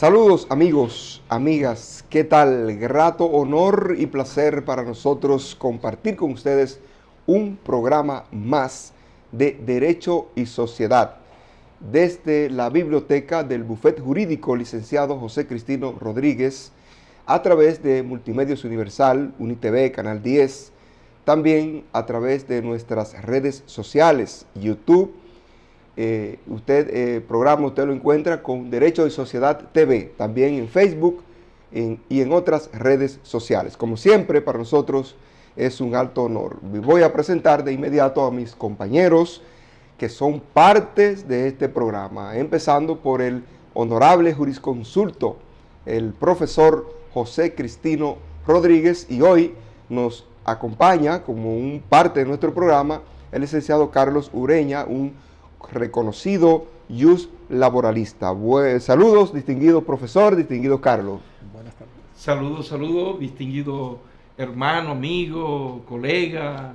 Saludos amigos, amigas, ¿qué tal? Grato honor y placer para nosotros compartir con ustedes un programa más de Derecho y Sociedad desde la biblioteca del Bufete Jurídico licenciado José Cristino Rodríguez a través de Multimedios Universal, UniTV, Canal 10, también a través de nuestras redes sociales, YouTube. Programa usted lo encuentra con Derecho y Sociedad TV, también en Facebook y en otras redes sociales. Como siempre, para nosotros es un alto honor. Voy a presentar de inmediato a mis compañeros que son partes de este programa, empezando por el honorable jurisconsulto, el profesor José Cristino Rodríguez, y hoy nos acompaña como un parte de nuestro programa el licenciado Carlos Ureña, un reconocido jus laboralista. Saludos, distinguido profesor, distinguido Carlos. Buenas tardes. Saludos, distinguido hermano, amigo, colega,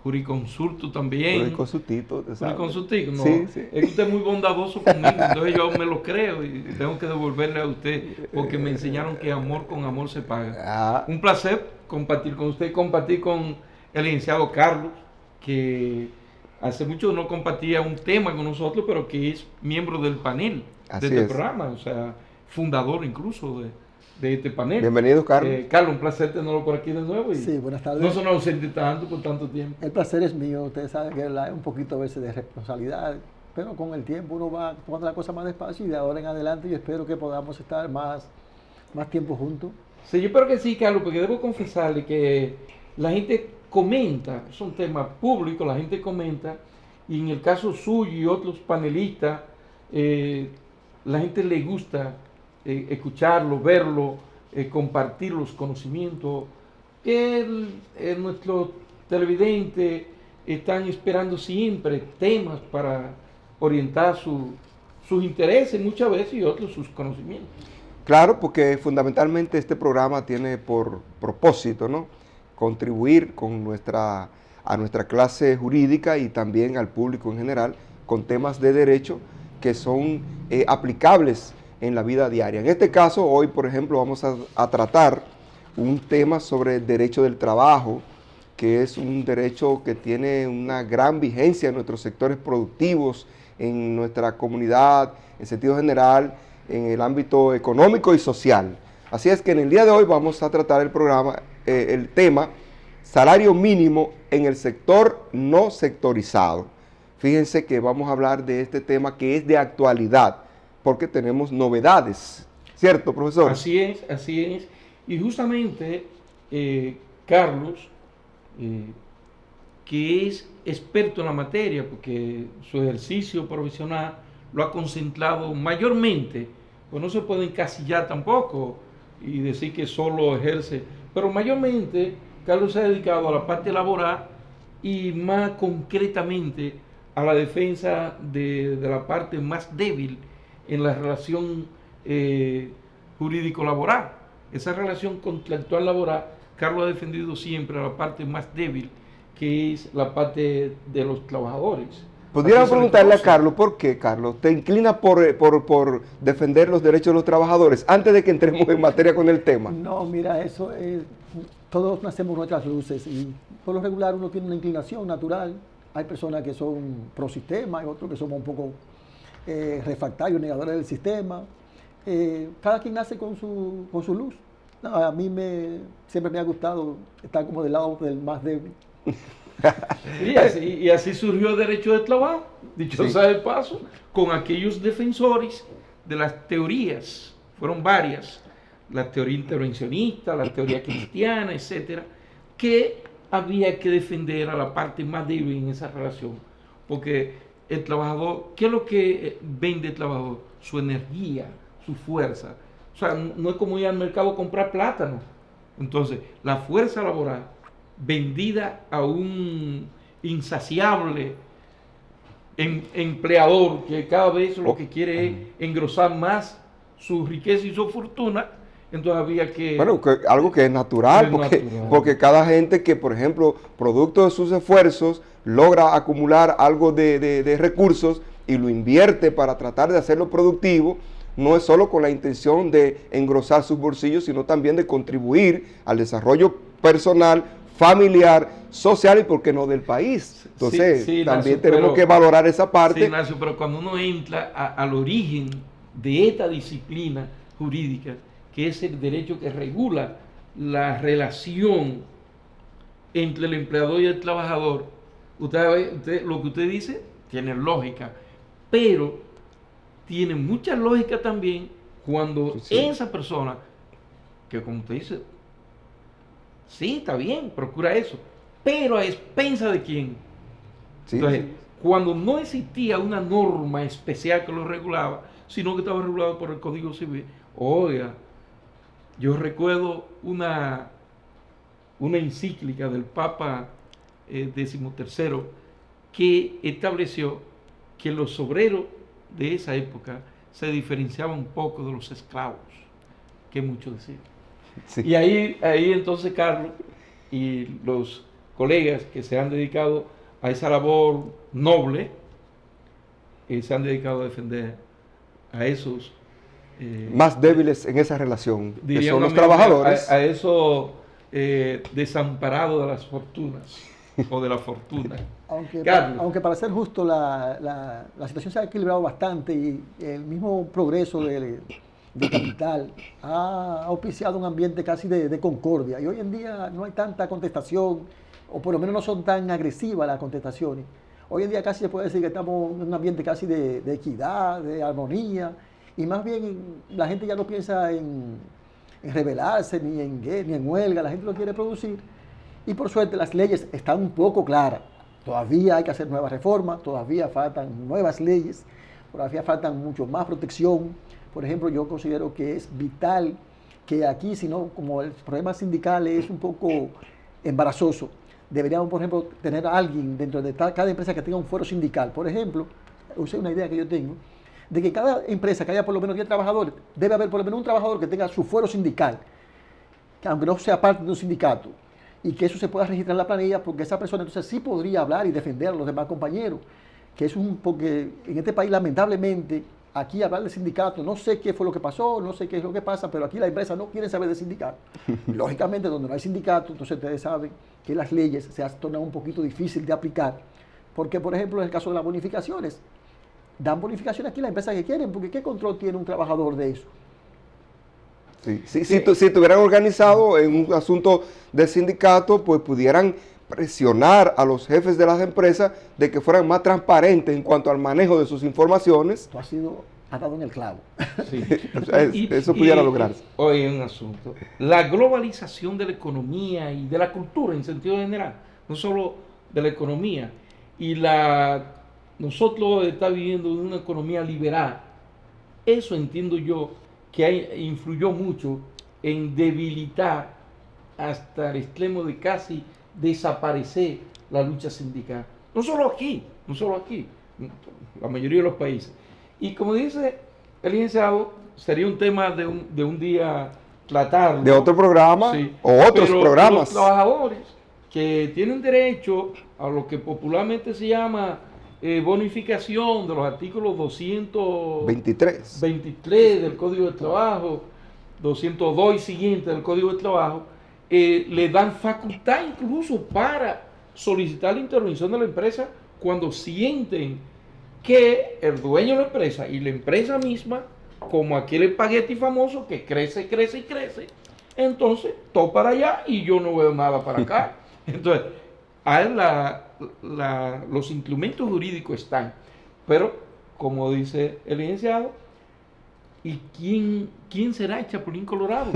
juriconsulto también. Juriconsultito, Juriconsultico, no. Sí, sí. Es que usted es muy bondadoso conmigo, entonces yo me lo creo y tengo que devolverle a usted porque me enseñaron que amor con amor se paga. Un placer compartir con usted, compartir con el licenciado Carlos, que hace mucho no compartía un tema con nosotros, pero que es miembro del panel de este programa, o sea, fundador incluso de este panel. Bienvenido, Carlos. Carlos, un placer tenerlo por aquí de nuevo. Sí, buenas tardes. No son ausentes tanto por tanto tiempo. El placer es mío. Ustedes saben que es un poquito a veces de responsabilidad, pero con el tiempo uno va tomando la cosa más despacio y de ahora en adelante yo espero que podamos estar más tiempo juntos. Sí, yo espero que sí, Carlos, porque debo confesarle que la gente comenta, son temas públicos, la gente comenta, y en el caso suyo y otros panelistas, la gente le gusta escucharlo, verlo, compartir los conocimientos que nuestros televidentes están esperando siempre, temas para orientar sus intereses muchas veces y otros sus conocimientos. Claro, porque fundamentalmente este programa tiene por propósito, ¿no?, contribuir con a nuestra clase jurídica y también al público en general con temas de derecho que son aplicables en la vida diaria. En este caso, hoy, por ejemplo, vamos a tratar un tema sobre el derecho del trabajo, que es un derecho que tiene una gran vigencia en nuestros sectores productivos, en nuestra comunidad, en sentido general, en el ámbito económico y social. Así es que en el día de hoy vamos a tratar el tema salario mínimo en el sector no sectorizado. Fíjense que vamos a hablar de este tema que es de actualidad, porque tenemos novedades, ¿cierto, profesor? Así es. Y justamente, Carlos, que es experto en la materia, porque su ejercicio profesional lo ha concentrado mayormente, pues no se puede encasillar tampoco y decir que solo ejerce, pero mayormente Carlos se ha dedicado a la parte laboral y más concretamente a la defensa de la parte más débil en la relación jurídico-laboral. Esa relación contractual laboral, Carlos ha defendido siempre a la parte más débil, que es la parte de los trabajadores. Pudiera preguntarle a Carlos, ¿por qué, Carlos, te inclinas por defender los derechos de los trabajadores antes de que entremos en materia con el tema? No, mira, eso es, todos nacemos nuestras luces y por lo regular uno tiene una inclinación natural. Hay personas que son pro sistema, hay otros que somos un poco refractarios, negadores del sistema. Cada quien nace con su luz. No, a mí siempre me ha gustado estar como del lado del más débil. Y así surgió el derecho del trabajo, dicho sea de paso, con aquellos defensores de las teorías, fueron varias, la teoría intervencionista, la teoría cristiana, etcétera, que había que defender a la parte más débil en esa relación, porque el trabajador, ¿qué es lo que vende el trabajador? Su energía, su fuerza. O sea, no es como ir al mercado a comprar plátano. Entonces, la fuerza laboral vendida a un insaciable empleador que cada vez lo que quiere es engrosar más su riqueza y su fortuna, entonces había que... Bueno, algo que es natural, porque cada gente que, por ejemplo, producto de sus esfuerzos, logra acumular algo de recursos y lo invierte para tratar de hacerlo productivo, no es solo con la intención de engrosar sus bolsillos, sino también de contribuir al desarrollo personal, familiar, social y, por qué no, del país. Entonces, sí, también Ignacio, tenemos que valorar esa parte. Sí, Ignacio, pero cuando uno entra al origen de esta disciplina jurídica, que es el derecho que regula la relación entre el empleador y el trabajador, lo que usted dice tiene lógica, pero tiene mucha lógica también cuando esa persona, que como usted dice, sí, está bien, procura eso, pero a expensa de quién. Entonces, cuando no existía una norma especial que lo regulaba, sino que estaba regulado por el Código Civil, oiga, yo recuerdo una encíclica del Papa XIII que estableció que los obreros de esa época se diferenciaban un poco de los esclavos, que muchos decían. Sí. Y ahí entonces Carlos y los colegas que se han dedicado a esa labor noble, se han dedicado a defender a esos más débiles en esa relación, que son los trabajadores. A esos desamparados de las fortunas o de la fortuna. Aunque para ser justo, la situación se ha equilibrado bastante y el mismo progreso de capital ha auspiciado un ambiente casi de concordia. Y hoy en día no hay tanta contestación, o por lo menos no son tan agresivas las contestaciones. Hoy en día casi se puede decir que estamos en un ambiente casi de equidad, de armonía, y más bien la gente ya no piensa en rebelarse, ni en huelga, la gente lo quiere producir. Y por suerte las leyes están un poco claras. Todavía hay que hacer nuevas reformas, todavía faltan nuevas leyes, todavía faltan mucho más protección. Por ejemplo, yo considero que es vital que aquí, si no, como el problema sindical es un poco embarazoso, deberíamos, por ejemplo, tener a alguien dentro de cada empresa que tenga un fuero sindical. Por ejemplo, usé una idea que yo tengo, de que cada empresa que haya por lo menos 10 trabajadores, debe haber por lo menos un trabajador que tenga su fuero sindical, que aunque no sea parte de un sindicato, y que eso se pueda registrar en la planilla, porque esa persona entonces sí podría hablar y defender a los demás compañeros, que es porque en este país lamentablemente, aquí hablar de sindicato, no sé qué fue lo que pasó, no sé qué es lo que pasa, pero aquí la empresa no quiere saber de sindicato. Lógicamente, donde no hay sindicato, entonces ustedes saben que las leyes se tornan un poquito difícil de aplicar, porque por ejemplo en el caso de las bonificaciones, dan bonificaciones aquí las empresas que quieren, porque ¿qué control tiene un trabajador de eso? Si estuvieran organizados en un asunto de sindicato, pues pudieran presionar a los jefes de las empresas de que fueran más transparentes en cuanto al manejo de sus informaciones. Tú has dado en el clavo. Sí. Eso pudiera lograrse. Hoy hay un asunto. La globalización de la economía y de la cultura en sentido general, no solo de la economía, y nosotros estamos viviendo en una economía liberal. Eso entiendo yo que influyó mucho en debilitar hasta el extremo de casi desaparecer la lucha sindical. No solo aquí, la mayoría de los países. Y como dice el licenciado, sería un tema de un día tratarlo. De otro programa, sí, o otros programas. Los trabajadores que tienen derecho a lo que popularmente se llama bonificación de los artículos 223 del Código de Trabajo, 202 y siguientes del Código de Trabajo, le dan facultad incluso para solicitar la intervención de la empresa cuando sienten que el dueño de la empresa y la empresa misma, como aquel espagueti famoso que crece, entonces todo para allá y yo no veo nada para acá. Entonces, los instrumentos jurídicos están, pero como dice el licenciado, ¿y quién será el Chapulín Colorado?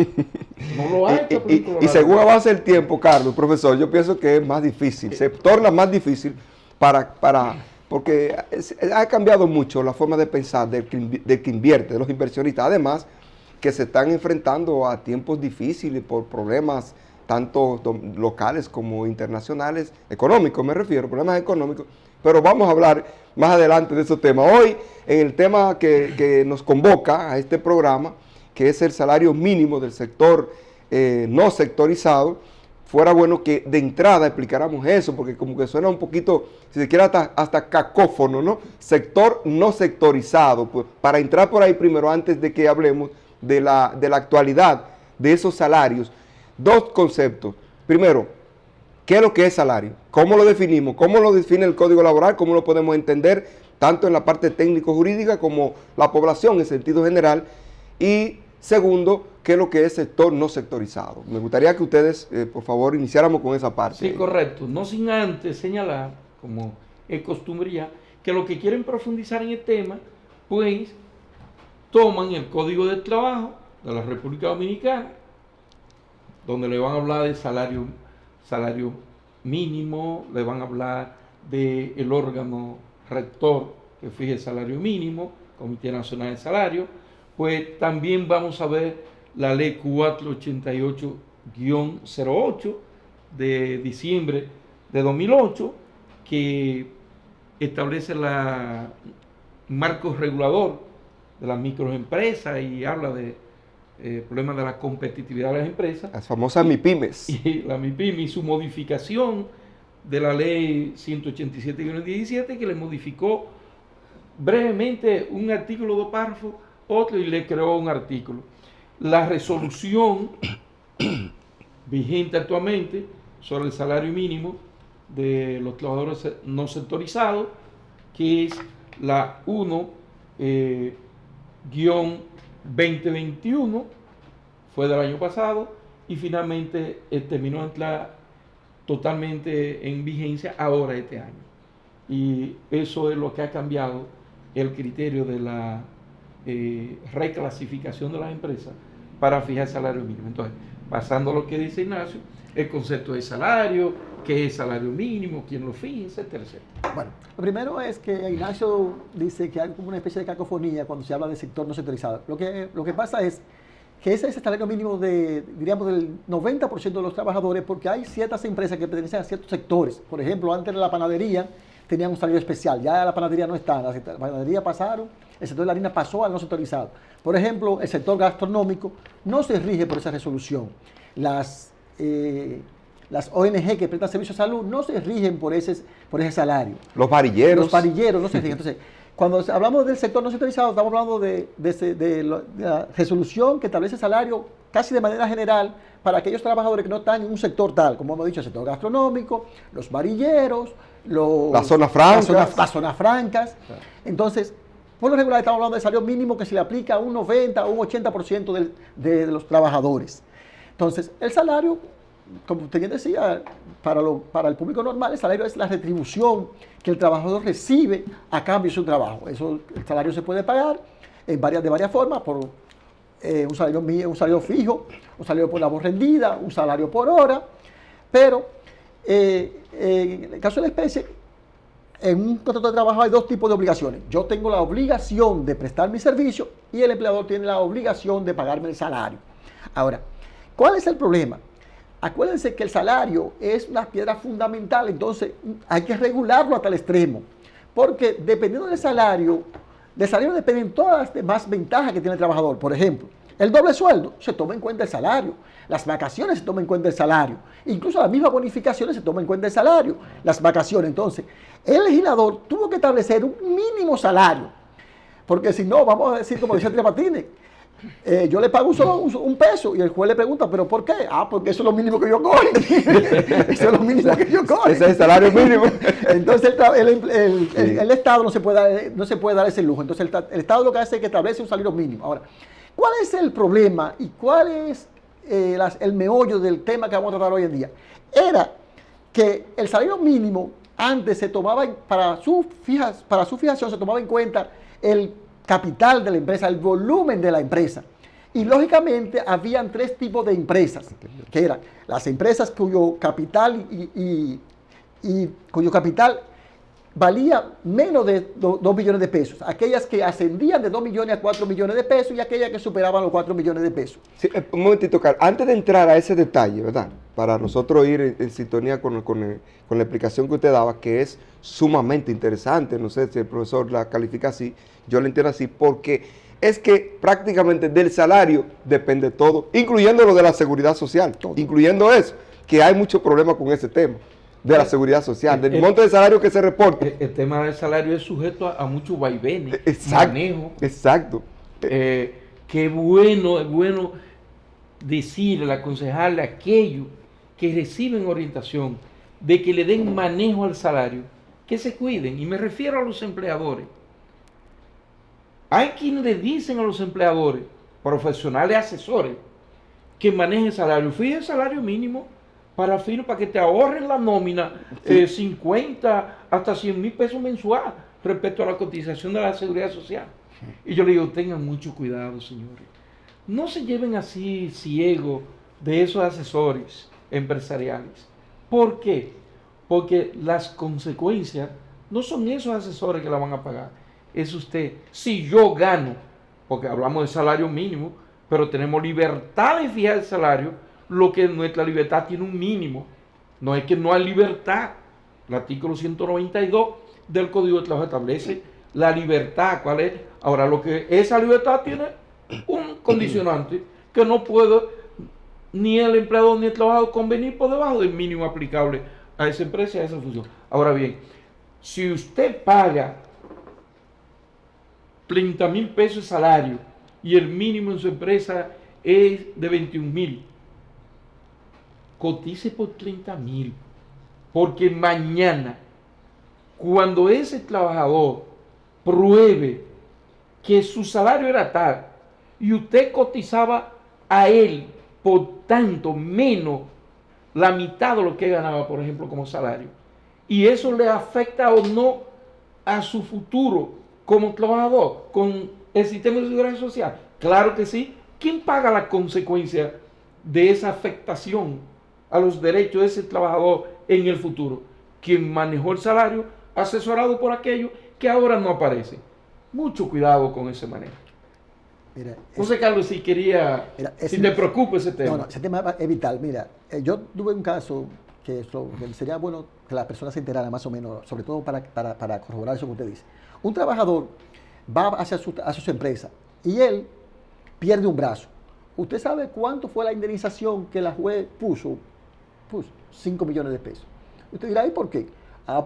No lo hay Chapulín Colorado. Y según avanza el tiempo, Carlos, profesor, yo pienso que es más difícil, se torna más difícil porque ha cambiado mucho la forma de pensar del que invierte, de los inversionistas. Además, que se están enfrentando a tiempos difíciles por problemas tanto locales como internacionales, económicos me refiero, problemas económicos, pero vamos a hablar más adelante de esos temas. Hoy, en el tema que nos convoca a este programa, que es el salario mínimo del sector no sectorizado, fuera bueno que de entrada explicáramos eso, porque como que suena un poquito, si se quiere, hasta cacófono, ¿no? Sector no sectorizado, pues, para entrar por ahí primero, antes de que hablemos de la actualidad de esos salarios. Dos conceptos. Primero, ¿qué es lo que es salario? ¿Cómo lo definimos? ¿Cómo lo define el Código Laboral? ¿Cómo lo podemos entender tanto en la parte técnico-jurídica como la población en sentido general? Y segundo, ¿qué es lo que es sector no sectorizado? Me gustaría que ustedes, por favor, iniciáramos con esa parte. Sí, correcto. No sin antes señalar, como es costumbre ya, que los que quieren profundizar en el tema, pues toman el Código del Trabajo de la República Dominicana, donde le van a hablar de salario mínimo, le van a hablar del órgano rector que fije el salario mínimo, Comité Nacional de Salario. Pues también vamos a ver la ley 488-08 de diciembre de 2008, que establece el marco regulador de las microempresas y habla de problemas de la competitividad de las empresas. Las famosas MIPYMES. Y la MIPYME y su modificación de la ley 187-17, que le modificó brevemente un artículo, 2 párrafos, otro, y le creó un artículo. La resolución vigente actualmente sobre el salario mínimo de los trabajadores no sectorizados, que es la 1-2021, fue del año pasado, y finalmente terminó de entrar totalmente en vigencia ahora este año. Y eso es lo que ha cambiado el criterio de la reclasificación de las empresas para fijar el salario mínimo. Entonces, pasando a lo que dice Ignacio, el concepto de salario, qué es salario mínimo, quién lo fija, etcétera, etcétera. Bueno, lo primero es que Ignacio dice que hay como una especie de cacofonía cuando se habla del sector no sectorizado. Lo que pasa es que ese es el salario mínimo diríamos, del 90% de los trabajadores, porque hay ciertas empresas que pertenecen a ciertos sectores. Por ejemplo, antes de la panadería tenían un salario especial, ya la panadería no está, la panadería pasaron, el sector de la harina pasó al no sectorizado. Por ejemplo, el sector gastronómico no se rige por esa resolución. Las ONG que prestan servicios de salud no se rigen por ese salario. Los varilleros. Los varilleros no se rigen. Entonces, cuando hablamos del sector no sectorizado, estamos hablando de la resolución que establece salario casi de manera general para aquellos trabajadores que no están en un sector tal, como hemos dicho, el sector gastronómico, los varilleros, las zonas francas. Entonces, por lo regular estamos hablando de salario mínimo que se le aplica a un 90 o un 80% de los trabajadores. Entonces, el salario, como usted bien decía, para el público normal, el salario es la retribución que el trabajador recibe a cambio de su trabajo. El salario se puede pagar de varias formas, por un salario fijo, un salario por labor rendida, un salario por hora, pero en el caso de la especie, en un contrato de trabajo hay dos tipos de obligaciones. Yo tengo la obligación de prestar mi servicio y el empleador tiene la obligación de pagarme el salario. Ahora, ¿cuál es el problema? Acuérdense que el salario es una piedra fundamental, entonces hay que regularlo hasta el extremo, porque dependiendo del salario dependen todas las demás ventajas que tiene el trabajador. Por ejemplo, el doble sueldo se toma en cuenta el salario, las vacaciones se toman en cuenta el salario, incluso las mismas bonificaciones se toman en cuenta el salario, las vacaciones. Entonces, el legislador tuvo que establecer un mínimo salario, porque si no, vamos a decir, como dice Tres Patines, yo le pago solo un peso y el juez le pregunta, ¿pero por qué? Porque eso es lo mínimo que yo cojo. Eso es lo mínimo que yo cojo. Ese es el salario mínimo. Entonces el Estado no se puede dar ese lujo. Entonces el Estado lo que hace es que establece un salario mínimo. Ahora, ¿cuál es el problema y cuál es el meollo del tema que vamos a tratar hoy en día? Era que el salario mínimo antes se tomaba, para su fijación se tomaba en cuenta el capital de la empresa, el volumen de la empresa. Y lógicamente habían tres tipos de empresas, que eran las empresas cuyo capital cuyo capital valía menos de 2 millones de pesos, aquellas que ascendían de 2 millones a 4 millones de pesos y aquellas que superaban los 4 millones de pesos. Sí, un momentito, Carlos, antes de entrar a ese detalle, ¿verdad? Para nosotros ir en sintonía con la explicación que usted daba, que es sumamente interesante, no sé si el profesor la califica así, yo la entiendo así, porque es que prácticamente del salario depende todo, incluyendo lo de la seguridad social, todo. Incluyendo eso. que hay muchos problemas con ese tema de la seguridad social, del monto de salario que se reporta. El tema del salario es sujeto a muchos vaivenes, Exacto, manejo. exacto. Qué bueno, es bueno decirle, aconsejarle a aquellos que reciben orientación de que le den manejo al salario, que se cuiden. Y me refiero a los empleadores. Hay quienes le dicen a los empleadores, profesionales, asesores, que manejen el salario. Fije el salario mínimo para que te ahorren la nómina 50 hasta 100 mil pesos mensual respecto a la cotización de la seguridad social. Y yo le digo, tengan mucho cuidado, señores. No se lleven así ciegos de esos asesores empresariales. ¿Por qué? Porque las consecuencias no son esos asesores que la van a pagar. Es usted. Si yo gano, porque hablamos de salario mínimo, pero tenemos libertad de fijar el salario, lo que nuestra libertad tiene un mínimo. No es que no hay libertad. El artículo 192 del Código de Trabajo establece la libertad. ¿Cuál es? Ahora, lo que esa libertad tiene un condicionante, que no puede ni el empleador ni el trabajador convenir por debajo del mínimo aplicable a esa empresa y a esa función. Ahora bien, si usted paga 30 mil pesos de salario y el mínimo en su empresa es de 21.000, cotice por 30.000, porque mañana, cuando ese trabajador pruebe que su salario era tal y usted cotizaba a él por tanto menos la mitad de lo que ganaba, por ejemplo, como salario, y eso le afecta o no a su futuro como trabajador con el sistema de seguridad social, claro que sí. ¿Quién paga la consecuencia de esa afectación a los derechos de ese trabajador en el futuro? Quien manejó el salario asesorado por aquello que ahora no aparece. Mucho cuidado con ese manejo. Mira, José Carlos, si quería, si te preocupa ese tema. No, ese tema es vital. Mira, yo tuve un caso que sería bueno que las personas se enteraran más o menos, sobre todo para corroborar eso que usted dice. Un trabajador va hacia su empresa y él pierde un brazo. ¿Usted sabe cuánto fue la indemnización que la juez puso? 5 millones de pesos. Usted dirá, ¿y por qué?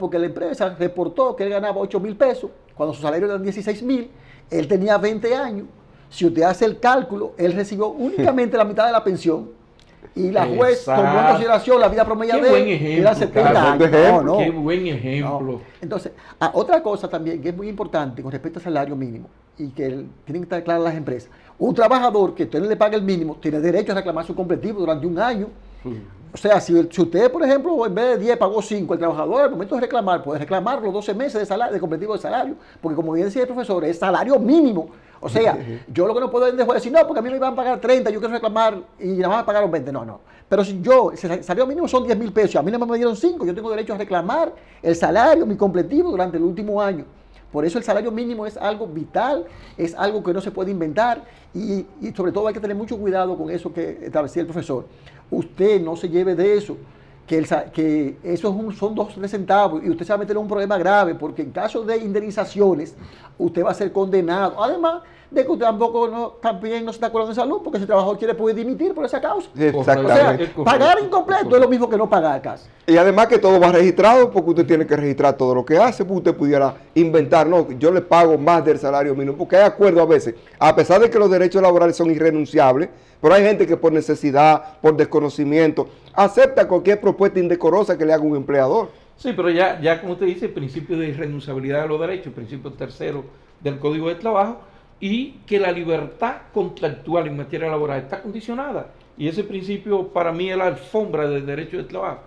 Porque la empresa reportó que él ganaba 8.000 pesos, cuando su salario era 16.000, él tenía 20 años. Si usted hace el cálculo, él recibió únicamente la mitad de la pensión y la juez tomó en consideración la vida promedio de él, era 70 años. Qué buen ejemplo. No. Entonces, otra cosa también que es muy importante con respecto al salario mínimo y que tienen que estar claras las empresas. Un trabajador que usted le pague el mínimo tiene derecho a reclamar su completivo durante un año. O sea, si usted, por ejemplo, en vez de 10 pagó 5, el trabajador al momento de reclamar puede reclamar los 12 meses de salario, de completivo de salario, porque como bien decía el profesor, es salario mínimo. O sea, yo lo que no puedo es decir, no, porque a mí me iban a pagar 30, yo quiero reclamar y nada más me pagaron 20. No. Pero si el salario mínimo son 10.000 pesos, a mí nada más me dieron 5, yo tengo derecho a reclamar el salario, mi completivo durante el último año. Por eso el salario mínimo es algo vital, es algo que no se puede inventar y sobre todo hay que tener mucho cuidado con eso que establecía el profesor. Usted no se lleve de eso, que eso son 2 o 3 centavos y usted se va a meter en un problema grave porque en caso de indemnizaciones usted va a ser condenado. Además de que usted también no se está curando de salud porque si el trabajador quiere puede dimitir por esa causa. Exactamente. O sea, pagar incompleto es lo mismo que no pagar casi. Y además que todo va registrado porque usted tiene que registrar todo lo que hace, porque usted pudiera inventar, no, yo le pago más del salario mínimo, porque hay acuerdo a veces, a pesar de que los derechos laborales son irrenunciables, pero hay gente que por necesidad, por desconocimiento, acepta cualquier propuesta indecorosa que le haga un empleador. Sí, pero ya como usted dice, el principio de irrenunciabilidad de los derechos, el principio tercero del Código de Trabajo, y que la libertad contractual en materia laboral está condicionada. Y ese principio para mí es la alfombra del derecho del trabajo.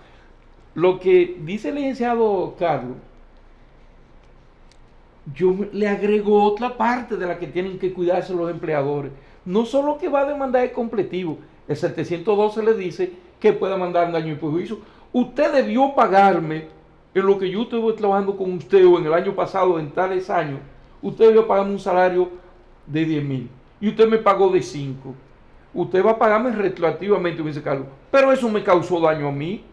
Lo que dice el licenciado Carlos, yo le agrego otra parte de la que tienen que cuidarse los empleadores. No solo que va a demandar el completivo, el 712 le dice que puede mandar daño y perjuicio. Usted debió pagarme en lo que yo estuve trabajando con usted o en el año pasado, en tales años, usted debió pagarme un salario de 10.000 y usted me pagó de 5. Usted va a pagarme retroactivamente, me dice Carlos, pero eso me causó daño a mí.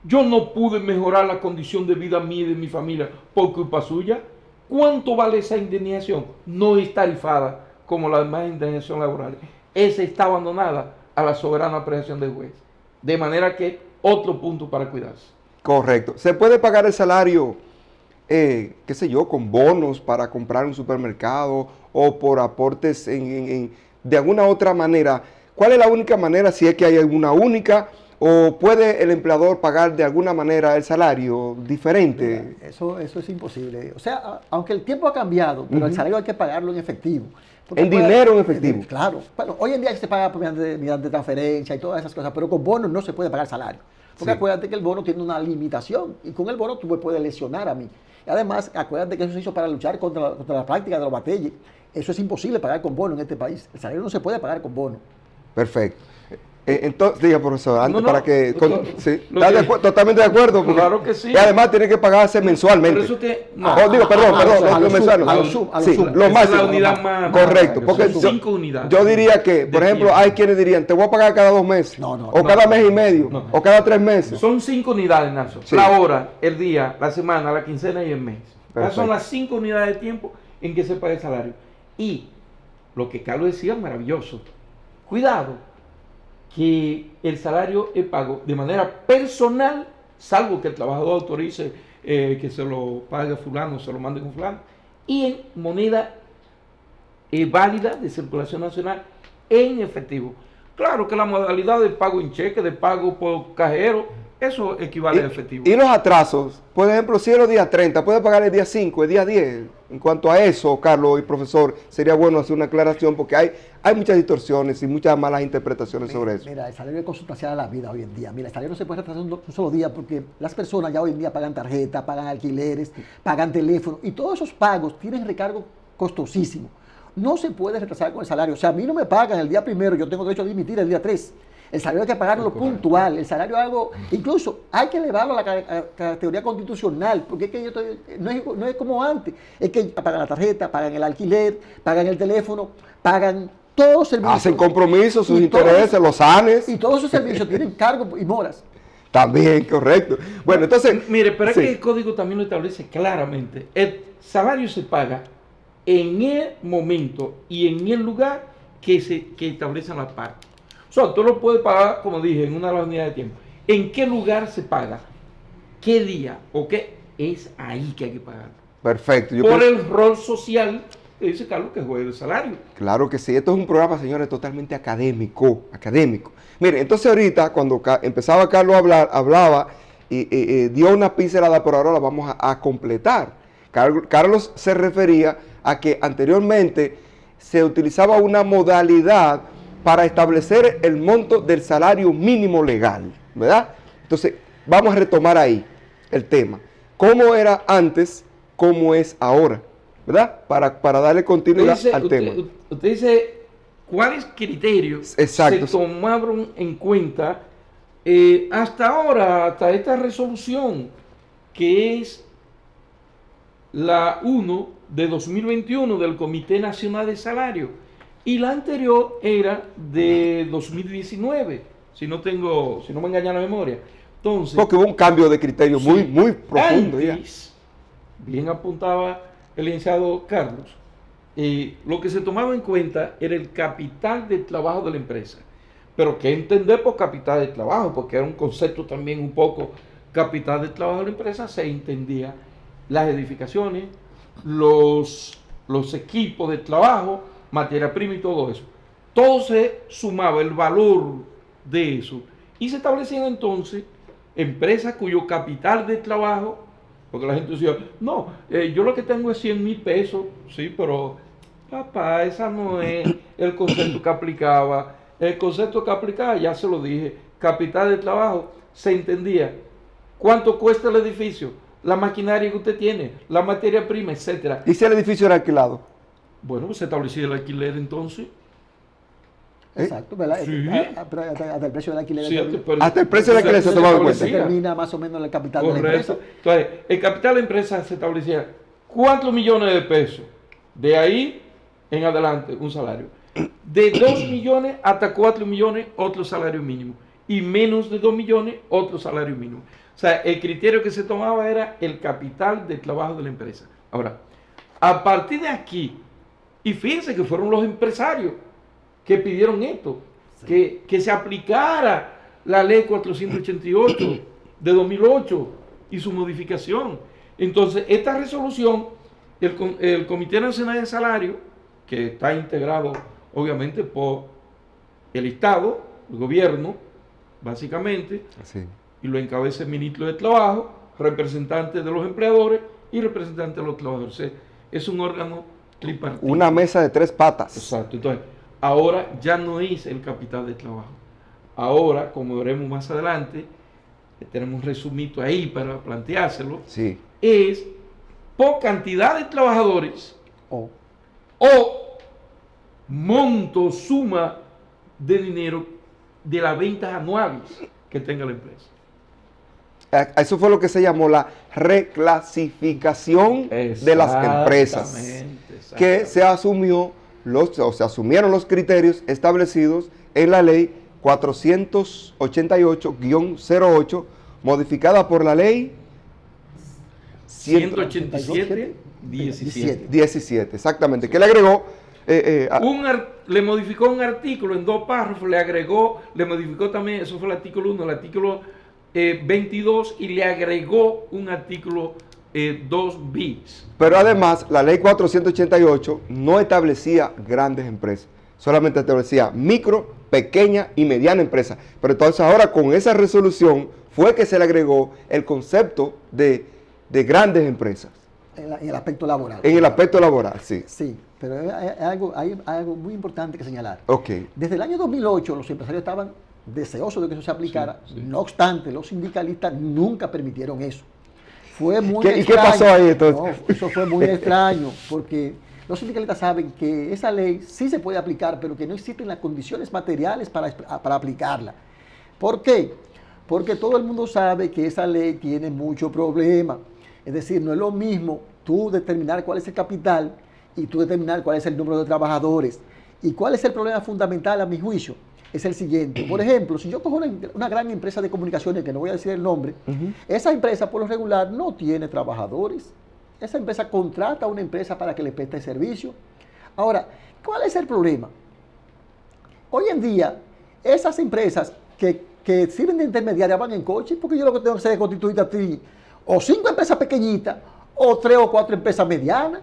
Yo no pude mejorar la condición de vida mía y de mi familia por culpa suya. ¿Cuánto vale esa indemnización? No es tarifada como las demás indemnizaciones laborales. Esa está abandonada a la soberana apreciación del juez. De manera que otro punto para cuidarse. Correcto. ¿Se puede pagar el salario, qué sé yo, con bonos para comprar un supermercado o por aportes de alguna otra manera? ¿Cuál es la única manera, si es que hay alguna única, o puede el empleador pagar de alguna manera el salario diferente? Mira, eso es imposible. O sea, aunque el tiempo ha cambiado, pero el salario hay que pagarlo en efectivo. ¿En dinero en efectivo? Claro. Bueno, hoy en día se paga mediante transferencia y todas esas cosas, pero con bonos no se puede pagar salario. Porque acuérdate que el bono tiene una limitación y con el bono tú me puedes lesionar a mí. Y además, acuérdate que eso se hizo para luchar contra la práctica de los batalles. Eso es imposible pagar con bono en este país. El salario no se puede pagar con bono. Perfecto. Entonces, diga, profesor, antes para que... sí, totalmente de acuerdo. Porque, claro que sí. Y además tiene que pagarse mensualmente. Lo más. Es la unidad más... Correcto. Porque son 5 unidades. Yo diría que, por ejemplo, hay quienes dirían, te voy a pagar cada 2 meses. O cada mes y medio. O cada 3 meses. Son 5 unidades, Nacho. Sí. La hora, el día, la semana, la quincena y el mes. Son las 5 unidades de tiempo en que se paga el salario. Y lo que Carlos decía, maravilloso. Cuidado, que el salario es pago de manera personal, salvo que el trabajador autorice que se lo pague fulano, se lo mande con fulano, y en moneda válida de circulación nacional en efectivo. Claro que la modalidad de pago en cheque, de pago por cajero, eso equivale a efectivo. Y los atrasos, por ejemplo, si es los días 30, puede pagar el día 5, el día 10. En cuanto a eso, Carlos y profesor, sería bueno hacer una aclaración porque hay muchas distorsiones y muchas malas interpretaciones sobre eso. Mira, el salario es consustancial a la vida hoy en día. Mira, el salario no se puede retrasar un solo día porque las personas ya hoy en día pagan tarjeta, pagan alquileres, pagan teléfono y todos esos pagos tienen recargo costosísimo. No se puede retrasar con el salario. O sea, a mí no me pagan el día 1, yo tengo derecho a dimitir el día 3. El salario hay que pagarlo puntual, el salario es algo, incluso hay que elevarlo a la categoría constitucional, porque es que no es como antes, es que pagan la tarjeta, pagan el alquiler, pagan el teléfono, pagan todos los servicios. Hacen compromisos, sus intereses, los sanes. Y todos esos servicios tienen cargos y moras. También, correcto. Bueno, entonces... Mire, pero es que el código también lo establece claramente. El salario se paga en el momento y en el lugar que establecen las partes. O sea, tú lo puedes pagar, como dije, en una de las unidades de tiempo. ¿En qué lugar se paga? ¿Qué día? ¿O qué? Es ahí que hay que pagar. Perfecto. Por el rol social, que dice Carlos, que juega el salario. Claro que sí. Esto es un programa, señores, totalmente académico. Miren, entonces ahorita, cuando empezaba Carlos a hablar, hablaba y dio una pincelada, pero ahora la vamos a completar. Carlos se refería a que anteriormente se utilizaba una modalidad para establecer el monto del salario mínimo legal, ¿verdad? Entonces, vamos a retomar ahí el tema. ¿Cómo era antes? ¿Cómo es ahora? ¿Verdad? Para darle continuidad al tema. Usted dice, ¿cuáles criterios se tomaron en cuenta hasta ahora, hasta esta resolución, que es la 1 de 2021 del Comité Nacional de Salario? Y la anterior era de 2019, si no me engaña la memoria. Entonces, porque hubo un cambio de criterio muy profundo. Antes, bien apuntaba el licenciado Carlos, lo que se tomaba en cuenta era el capital de trabajo de la empresa. Pero ¿qué entender por capital de trabajo? Porque era un concepto también un poco capital de trabajo de la empresa. Se entendía las edificaciones, los equipos de trabajo, materia prima y todo eso. Todo se sumaba, el valor de eso. Y se establecían entonces empresas cuyo capital de trabajo, porque la gente decía, no, yo lo que tengo es 100,000 pesos, sí, pero papá, esa no es el concepto que aplicaba. El concepto que aplicaba, ya se lo dije, capital de trabajo, se entendía cuánto cuesta el edificio, la maquinaria que usted tiene, la materia prima, etcétera. ¿Y si el edificio era alquilado? Bueno, se establecía el alquiler entonces. Exacto, ¿verdad? Sí. Hasta el precio del alquiler. Sí, hasta el precio del alquiler se tomaba en cuenta. Se determina más o menos el capital de la empresa. Entonces, el capital de la empresa se establecía 4 millones de pesos. De ahí en adelante, un salario. De 2 millones hasta 4 millones, otro salario mínimo. Y menos de 2 millones, otro salario mínimo. O sea, el criterio que se tomaba era el capital de trabajo de la empresa. Ahora, a partir de aquí, y fíjense que fueron los empresarios que pidieron esto, sí, que se aplicara la ley 488 de 2008 y su modificación. Entonces, esta resolución, el Comité Nacional de Salario, que está integrado obviamente por el Estado, el gobierno, básicamente, Sí. y lo encabeza el ministro de Trabajo, representante de los empleadores y representante de los trabajadores. O sea, es un órgano tripartito. Una mesa de 3 patas. Exacto. Entonces, ahora ya no es el capital de trabajo. Ahora, como veremos más adelante, tenemos un resumito ahí para planteárselo, Sí. es por cantidad de trabajadores O o monto, suma de dinero de las ventas anuales que tenga la empresa. Eso fue lo que se llamó la reclasificación de las empresas, que se asumió se asumieron los criterios establecidos en la ley 488-08, modificada por la ley 187-17. 17, exactamente, que le agregó Le modificó un artículo en 2 párrafos, le modificó también, eso fue el artículo 1, el artículo 22, y le agregó un artículo 2 bis. pero además la ley 488 no establecía grandes empresas, solamente establecía micro, pequeña y mediana empresa. Pero entonces ahora con esa resolución fue que se le agregó el concepto de grandes empresas. en el aspecto laboral. En el aspecto laboral, sí. Sí, pero hay algo muy importante que señalar. Ok. Desde el año 2008 los empresarios estaban deseosos de que eso se aplicara. Sí, sí. No obstante, los sindicalistas nunca permitieron eso. Fue muy ¿Y qué extraño. pasó ahí entonces? No, eso fue muy extraño, porque los sindicalistas saben que esa ley sí se puede aplicar, pero que no existen las condiciones materiales para aplicarla. ¿Por qué? Porque todo el mundo sabe que esa ley tiene mucho problema. Es decir, no es lo mismo tú determinar cuál es el capital y tú determinar cuál es el número de trabajadores. ¿Y cuál es el problema fundamental a mi juicio? Es el siguiente. Por ejemplo, si yo cojo una gran empresa de comunicaciones, que no voy a decir el nombre, esa empresa por lo regular no tiene trabajadores. Esa empresa contrata a una empresa para que le preste servicio. Ahora, ¿cuál es el problema? Hoy en día, esas empresas que sirven de intermediarias van en coche, porque yo lo que tengo que hacer es constituir a ti o 5 empresas pequeñitas o 3 o 4 empresas medianas.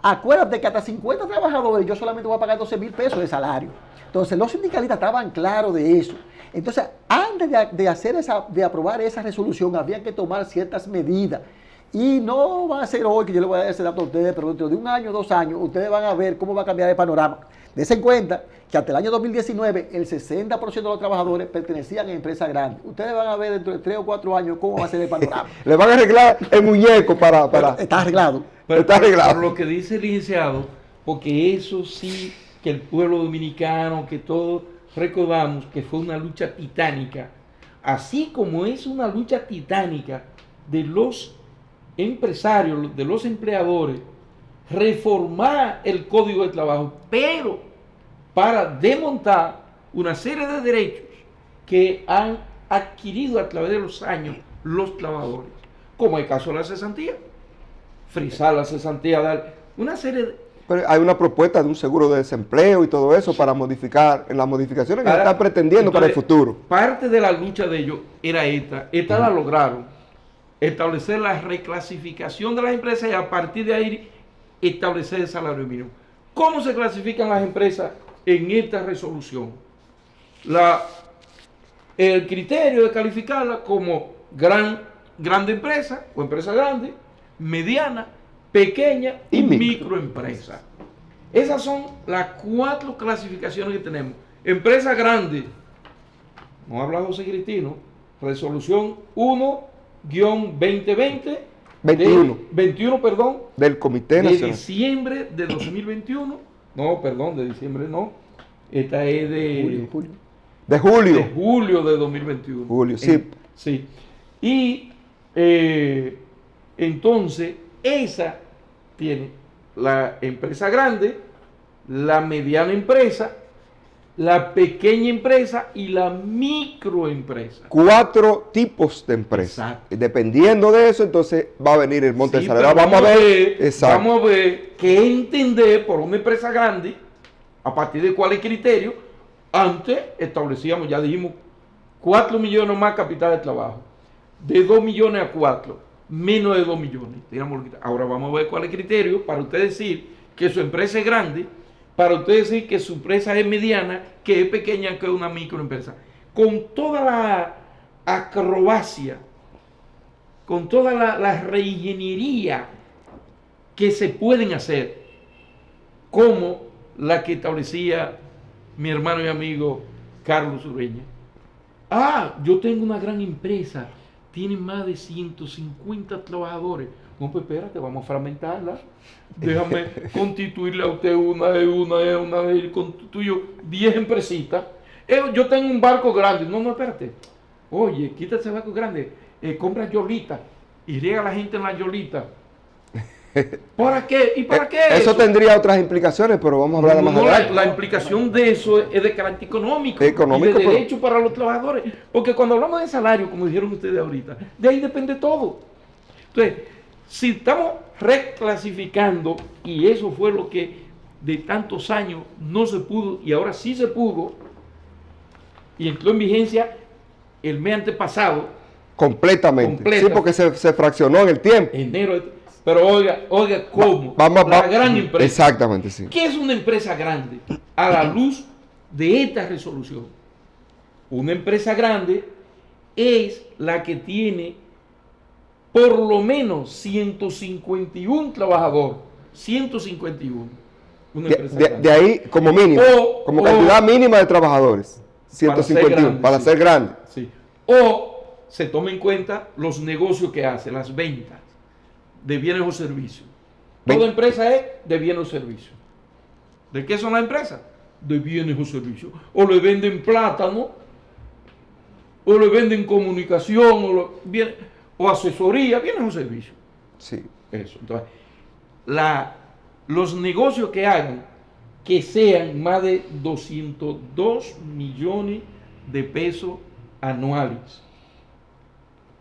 Acuérdate que hasta 50 trabajadores yo solamente voy a pagar 12,000 pesos de salario. Entonces los sindicalistas estaban claros de eso. Entonces antes de aprobar esa resolución había que tomar ciertas medidas. Y no va a ser hoy que yo le voy a dar ese dato a ustedes, pero dentro de 1 año, 2 años, ustedes van a ver cómo va a cambiar el panorama. Dense en cuenta que hasta el año 2019 el 60% de los trabajadores pertenecían a empresas grandes. Ustedes van a ver dentro de 3 o 4 años cómo va a ser el panorama. Le van a arreglar el muñeco para... Está arreglado. Pero Está arreglado. por lo que dice el licenciado, porque eso sí, que el pueblo dominicano, que todos recordamos que fue una lucha titánica, así como es una lucha titánica de los empresarios, de los empleadores, reformar el Código de Trabajo, pero para desmontar una serie de derechos que han adquirido a través de los años los trabajadores, como el caso de la cesantía, frisar la cesantía, dar una serie de... Pero hay una propuesta de un seguro de desempleo y todo eso para modificar, en las modificaciones que se están pretendiendo para el futuro. Parte de la lucha de ellos era esta la lograron, establecer la reclasificación de las empresas y a partir de ahí establecer el salario mínimo. ¿Cómo se clasifican las empresas en esta resolución? El criterio de calificarla como grande empresa o empresa grande, mediana, pequeña y microempresa. Esas son las 4 clasificaciones que tenemos. Empresa grande, no habla José Cristino, resolución 1-2020, 21, perdón, del Comité de Nacional. diciembre de 2021, no, perdón, de diciembre no, esta es de Julio. De julio. de julio de 2021. Julio, sí. Sí. Y entonces, esa tiene la empresa grande, la mediana empresa, la pequeña empresa y la microempresa. 4 tipos de empresas. Exacto. Dependiendo de eso, entonces va a venir el monte Sí, salarial. pero Vamos a ver. Exacto. Vamos a ver qué entender por una empresa grande, a partir de cuáles criterios. Antes establecíamos, ya dijimos, 4 millones más capital de trabajo. De 2 millones a 4, menos de 2 millones. Ahora vamos a ver cuál es el criterio para usted decir que su empresa es grande, para usted decir que su empresa es mediana, que es pequeña, que es una microempresa. Con toda la acrobacia, con toda la reingeniería que se pueden hacer, como la que establecía mi hermano y amigo Carlos Ureña. Yo tengo una gran empresa, tiene más de 150 trabajadores. No, pues espérate, vamos a fragmentarla. Déjame constituirle a usted una, y constituyo 10 empresitas. Yo tengo un barco grande. No, espérate. Oye, quítate ese barco grande. Compra yolita y riega a la gente en la yolita. ¿Para qué? ¿Y para qué? Eso tendría otras implicaciones, pero vamos a hablar más adelante. La implicación de eso es de carácter económico y de derecho para los trabajadores. Porque cuando hablamos de salario, como dijeron ustedes ahorita, de ahí depende todo. Entonces, si estamos reclasificando, y eso fue lo que de tantos años no se pudo, y ahora sí se pudo, y entró en vigencia el mes antepasado. Completamente. Sí, porque se fraccionó en el tiempo. Enero. Pero oiga, ¿cómo? La gran empresa. Exactamente, sí. ¿Qué es una empresa grande? A la luz de esta resolución. Una empresa grande es la que tiene por lo menos 151 trabajadores. 151. Una empresa grande. De ahí, como mínimo, como cantidad mínima de trabajadores. 151, para ser grande. Sí. O se toma en cuenta los negocios que hace, las ventas de bienes o servicios. Toda empresa es de bienes o servicios. ¿De qué son las empresas? De bienes o servicios. O le venden plátano, o le venden comunicación, o asesoría, bienes o servicios. Sí. Eso. Entonces, los negocios que hagan, que sean más de 202 millones de pesos anuales,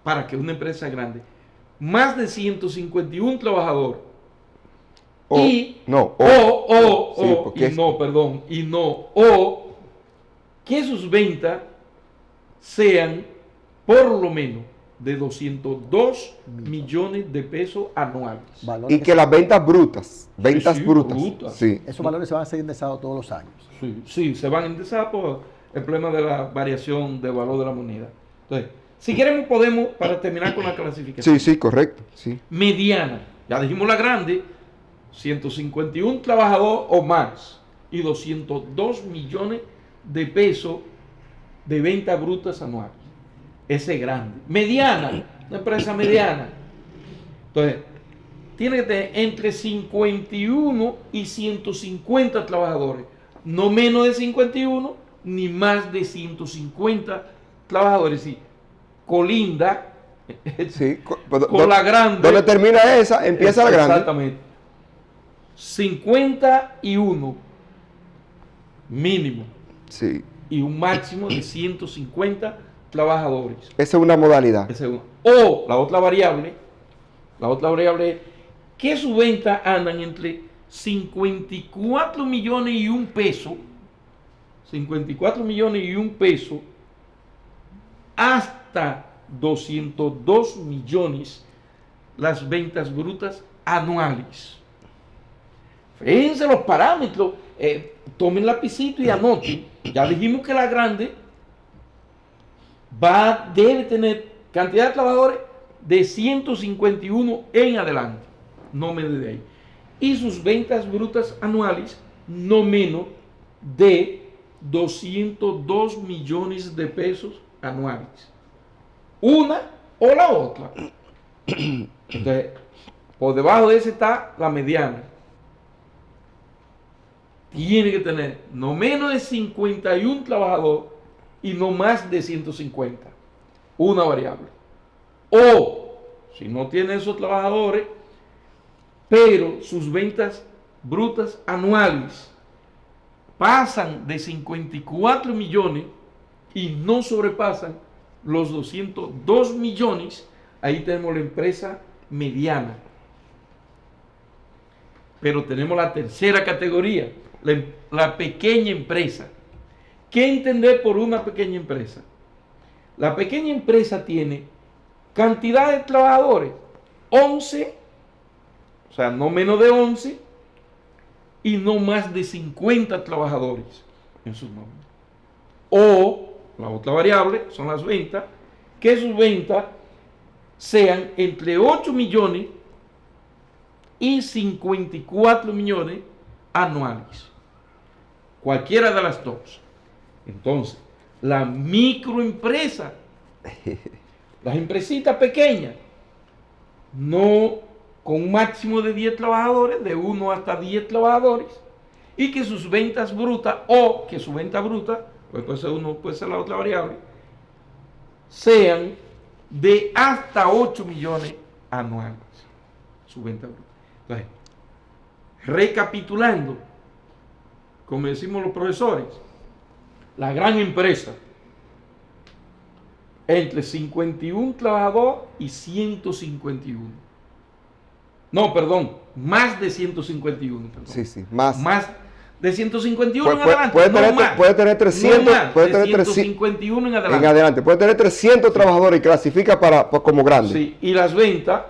para que una empresa grande, más de 151 trabajadores, que sus ventas sean por lo menos de 202 millones de pesos anuales. Y que las ventas brutas, sí. Esos valores se van a seguir indexados todos los años. Sí, se van a indexar por el problema de la variación de valor de la moneda. Entonces, si queremos podemos, para terminar con la clasificación. Sí, correcto. Sí. Mediana, ya dijimos la grande, 151 trabajadores o más y 202 millones de pesos de ventas brutas anuales. Ese es grande. Mediana, una empresa mediana. Entonces, tiene que tener entre 51 y 150 trabajadores. No menos de 51 ni más de 150 trabajadores. Sí. Colinda con la grande. Donde termina esa, empieza la grande. Exactamente. 51 mínimo. Sí. Y un máximo de 150 trabajadores. Esa es una modalidad. O la otra variable es que sus ventas andan entre 54 millones y un peso, 54 millones y un peso, hasta 202 millones las ventas brutas anuales. Fíjense los parámetros, tomen lapicito y anoten. Ya dijimos que la grande debe tener cantidad de trabajadores de 151 en adelante, no menos de ahí. Y sus ventas brutas anuales no menos de 202 millones de pesos anuales. Una o la otra. Entonces, por debajo de ese está la mediana. Tiene que tener no menos de 51 trabajadores y no más de 150. Una variable. O, si no tiene esos trabajadores, pero sus ventas brutas anuales pasan de 54 millones y no sobrepasan los 202 millones, ahí tenemos la empresa mediana. Pero tenemos la tercera categoría, la pequeña empresa. ¿Qué entender por una pequeña empresa? La pequeña empresa tiene cantidad de trabajadores, 11, o sea, no menos de 11, y no más de 50 trabajadores en sus nóminas. O, la otra variable, son las ventas, que sus ventas sean entre 8 millones y 54 millones anuales. Cualquiera de las dos. Entonces, la microempresa, las empresitas pequeñas, no con un máximo de 10 trabajadores, de 1 hasta 10 trabajadores, y que sus ventas brutas, o que su venta bruta, pues puede ser uno, puede ser la otra variable, sean de hasta 8 millones anuales, su venta bruta. Entonces, recapitulando, como decimos los profesores, la gran empresa, entre 51 trabajadores y 151. No, perdón, más de 151. Perdón. Sí, más. Más de 151 en adelante. Puede tener 300. No más, puede de tener 151 en adelante. En adelante. Puede tener 300 trabajadores y clasifica como grande. Sí, y las ventas,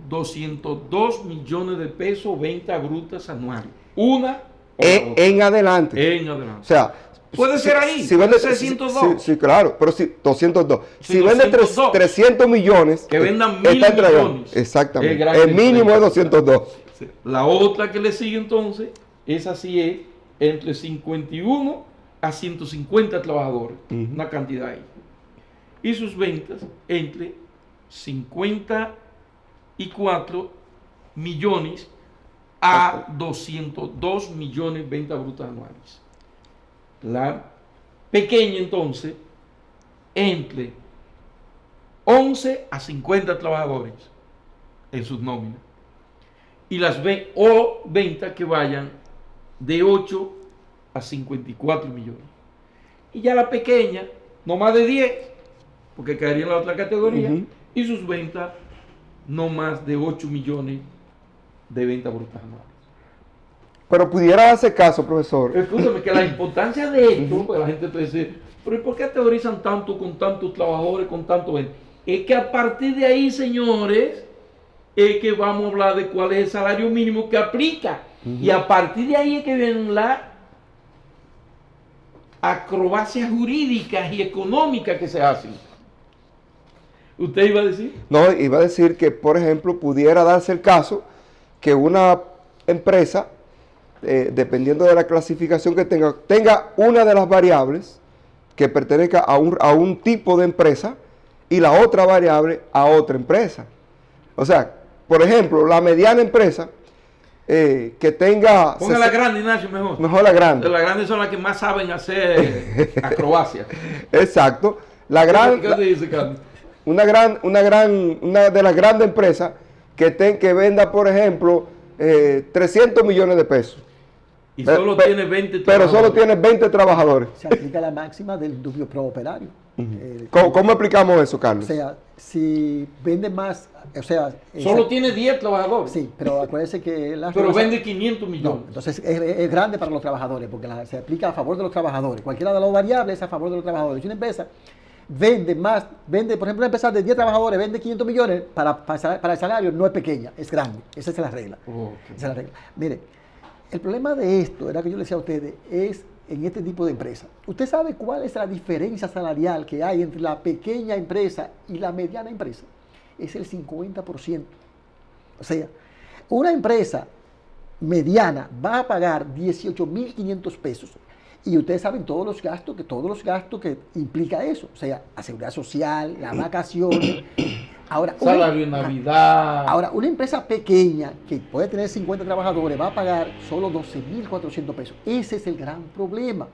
202 millones de pesos, ventas brutas anuales. Una o la otra. En adelante. En adelante. O sea, puede ser ahí, si vende 302. Sí, claro, pero si 202. Sí, Si vende 202. 300 millones, Que vendan está 1000 entregando. millones. Exactamente. Es El mínimo es 202. Sí. La otra que le sigue entonces, esa sí es entre 51 a 150 trabajadores, una cantidad ahí. Y sus ventas entre 54 millones a 202 millones de ventas brutas anuales. La pequeña entonces entre 11 a 50 trabajadores en sus nóminas, y las ventas que vayan de 8 a 54 millones. Y ya la pequeña, no más de 10, porque caería en la otra categoría, y sus ventas no más de 8 millones de ventas brutas anuales. Pero pudiera darse caso, profesor. Escúchame, que la importancia de esto, pues la gente puede decir, pero ¿y por qué teorizan tanto con tantos trabajadores, con tanto ventas? Es que a partir de ahí, señores, es que vamos a hablar de cuál es el salario mínimo que aplica. Y a partir de ahí es que vienen las acrobacias jurídicas y económicas que se hacen. ¿Usted iba a decir? No, iba a decir que, por ejemplo, pudiera darse el caso que una empresa, dependiendo de la clasificación que tenga una de las variables que pertenezca a un tipo de empresa y la otra variable a otra empresa. O sea, por ejemplo, la mediana empresa que tenga... Ponga la grande, Ignacio, mejor. Mejor la grande. Las grandes son las que más saben hacer acrobacias. Exacto. La gran... ¿Qué te dice, Carlos? Una de las grandes empresas que venda, por ejemplo, 300 millones de pesos. Y solo tiene 20 Pero trabajadores. solo tiene 20 trabajadores. Se aplica la máxima del indubio pro operario. ¿Cómo explicamos eso, O Carlos? sea, si vende más, o sea... Solo tiene 10 trabajadores. Sí, pero acuérdense que... Pero vende 500 millones. No, entonces es grande para los trabajadores, porque se aplica a favor de los trabajadores. Cualquiera de las variables es a favor de los trabajadores. Si una empresa vende, por ejemplo, una empresa de 10 trabajadores vende 500 millones, para el salario no es pequeña, es grande. Esa es la regla. Okay. Esa es la regla. Mire, el problema de esto, era que yo le decía a ustedes, es en este tipo de empresa. ¿Usted sabe cuál es la diferencia salarial que hay entre la pequeña empresa y la mediana empresa? Es el 50%. O sea, una empresa mediana va a pagar 18.500 pesos. Y ustedes saben todos los gastos que implica eso. O sea, la seguridad social, las vacaciones. Ahora, salario de Navidad. Ahora, una empresa pequeña que puede tener 50 trabajadores va a pagar solo 12.400 pesos. Ese es el gran problema.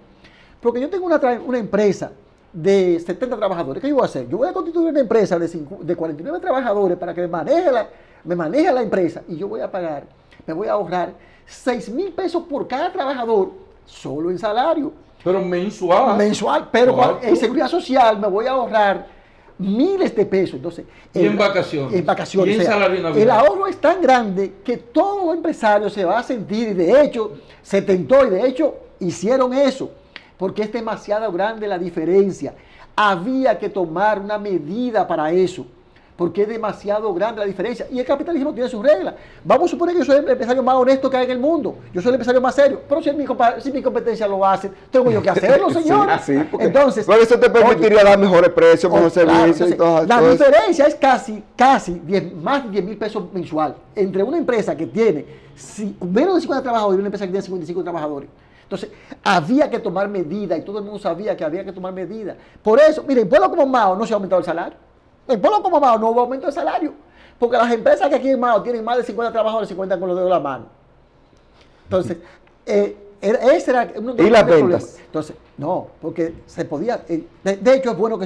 Porque yo tengo una empresa de 70 trabajadores. ¿Qué yo voy a hacer? Yo voy a constituir una empresa de 49 trabajadores para que me maneje la empresa. Y yo voy a pagar, me voy a ahorrar 6.000 pesos por cada trabajador solo en salario. Pero mensual. Mensual, pero en seguridad social me voy a ahorrar miles de pesos. Entonces, y en vacaciones. En vacaciones. Y en salario de Navidad. El ahorro es tan grande que todo empresario se va a sentir, y de hecho se tentó, y de hecho hicieron eso, porque es demasiado grande la diferencia. había que tomar una medida para eso, porque es demasiado grande la diferencia. Y el capitalismo tiene sus reglas. Vamos a suponer que yo soy el empresario más honesto que hay en el mundo. Yo soy el empresario más serio. Pero si mi competencia lo hace, tengo yo que hacerlo, señores. Sí, porque entonces, eso te permitiría dar mejores precios, mejores servicios y todo. La diferencia es casi más de 10 mil pesos mensual entre una empresa que tiene menos de 50 trabajadores y una empresa que tiene 55 trabajadores. Entonces, había que tomar medidas y todo el mundo sabía que había que tomar medidas. Por eso, miren, en pueblos como Mao no se ha aumentado el salario. En pueblos como Mao no hubo aumento de salario. Porque las empresas que aquí en Mao tienen más de 50 trabajadores se cuentan con los dedos de la mano. Entonces, ese era uno de los ¿Y las ventas? problemas. Entonces, no, porque se podía. De hecho, es bueno que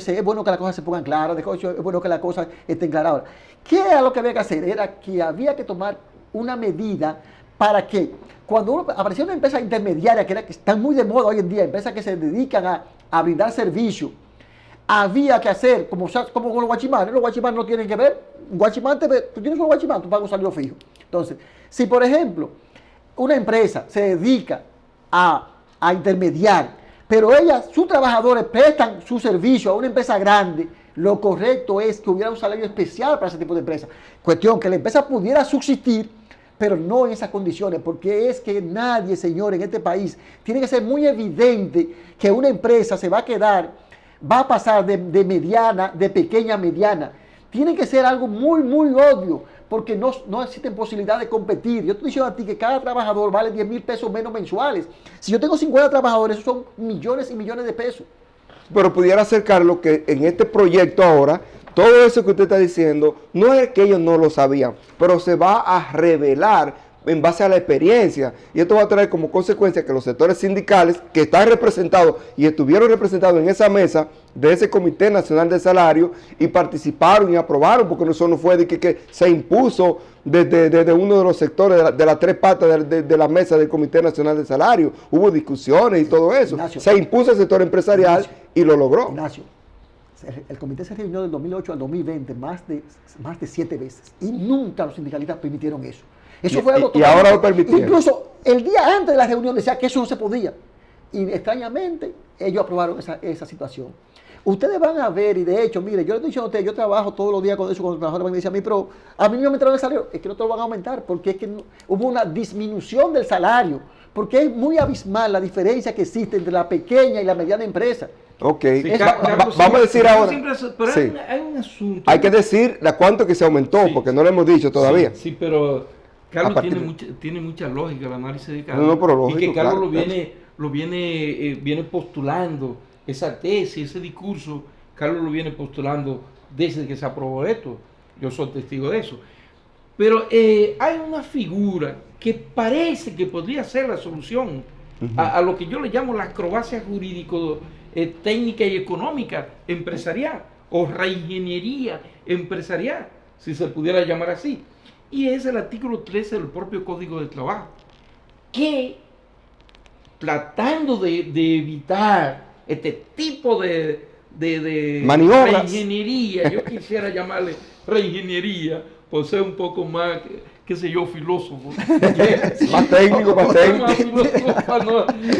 las cosas se pongan claras. De hecho, es bueno que las cosas estén claras ahora. ¿Qué era lo que había que hacer? Era que había que tomar una medida para que cuando aparecía una empresa intermediaria, que están muy de moda hoy en día, empresas que se dedican a brindar servicio, había que hacer, como con los guachimanes. Los guachimanes no tienen que ver. Un guachimán, tú tienes un guachimán, tú pagas un salario fijo. Entonces, si por ejemplo, una empresa se dedica a intermediar, pero sus trabajadores prestan su servicio a una empresa grande, lo correcto es que hubiera un salario especial para ese tipo de empresa. Cuestión que la empresa pudiera subsistir, pero no en esas condiciones, porque es que nadie, señor, en este país, tiene que ser muy evidente que una empresa se va a pasar de mediana, de pequeña a mediana. Tiene que ser algo muy, muy obvio, porque no existen posibilidades de competir. Yo te digo a ti que cada trabajador vale 10 mil pesos menos mensuales. Si yo tengo 50 trabajadores, esos son millones y millones de pesos. Pero pudiera ser, Carlos, que en este proyecto ahora, todo eso que usted está diciendo, no es que ellos no lo sabían, pero se va a revelar en base a la experiencia. Y esto va a traer como consecuencia que los sectores sindicales que están representados y estuvieron representados en esa mesa de ese Comité Nacional de Salario y participaron y aprobaron, porque eso no fue de que se impuso desde uno de los sectores de las tres patas de la mesa del Comité Nacional de Salario. Hubo discusiones y todo eso. Ignacio, se impuso el sector empresarial y lo logró. Ignacio, el comité se reunió del 2008 al 2020 más de 7 veces y nunca los sindicalistas permitieron eso. Eso fue algo y ahora lo permitieron. Incluso el día antes de la reunión decía que eso no se podía. Y extrañamente ellos aprobaron esa situación. Ustedes van a ver, y de hecho, mire, yo les estoy diciendo a ustedes, yo trabajo todos los días con eso, con los trabajadores, me dicen a mí, pero a mí no me aumentaron el salario. Es que no te lo van a aumentar, porque es que hubo una disminución del salario, porque es muy abismal la diferencia que existe entre la pequeña y la mediana empresa. Ok, Sí, vamos a decir ahora. Pero Sí. hay un asunto. Hay que decir a cuánto que se aumentó, Sí. porque no lo hemos dicho todavía. Sí, pero Carlos A partir tiene mucha lógica el análisis de Carlos. No, pero lógico, y que Carlos claro, lo viene postulando, esa tesis, ese discurso, Carlos lo viene postulando desde que se aprobó esto. Yo soy testigo de eso. Pero hay una figura que parece que podría ser la solución a lo que yo le llamo la acrobacia jurídico, técnica y económica empresarial, o reingeniería empresarial, si se pudiera llamar así. Y es el artículo 13 del propio Código de Trabajo, que tratando de evitar este tipo de maniobras, reingeniería, yo quisiera llamarle reingeniería, por ser un poco más, qué sé yo, filósofo. Más técnico, más técnico.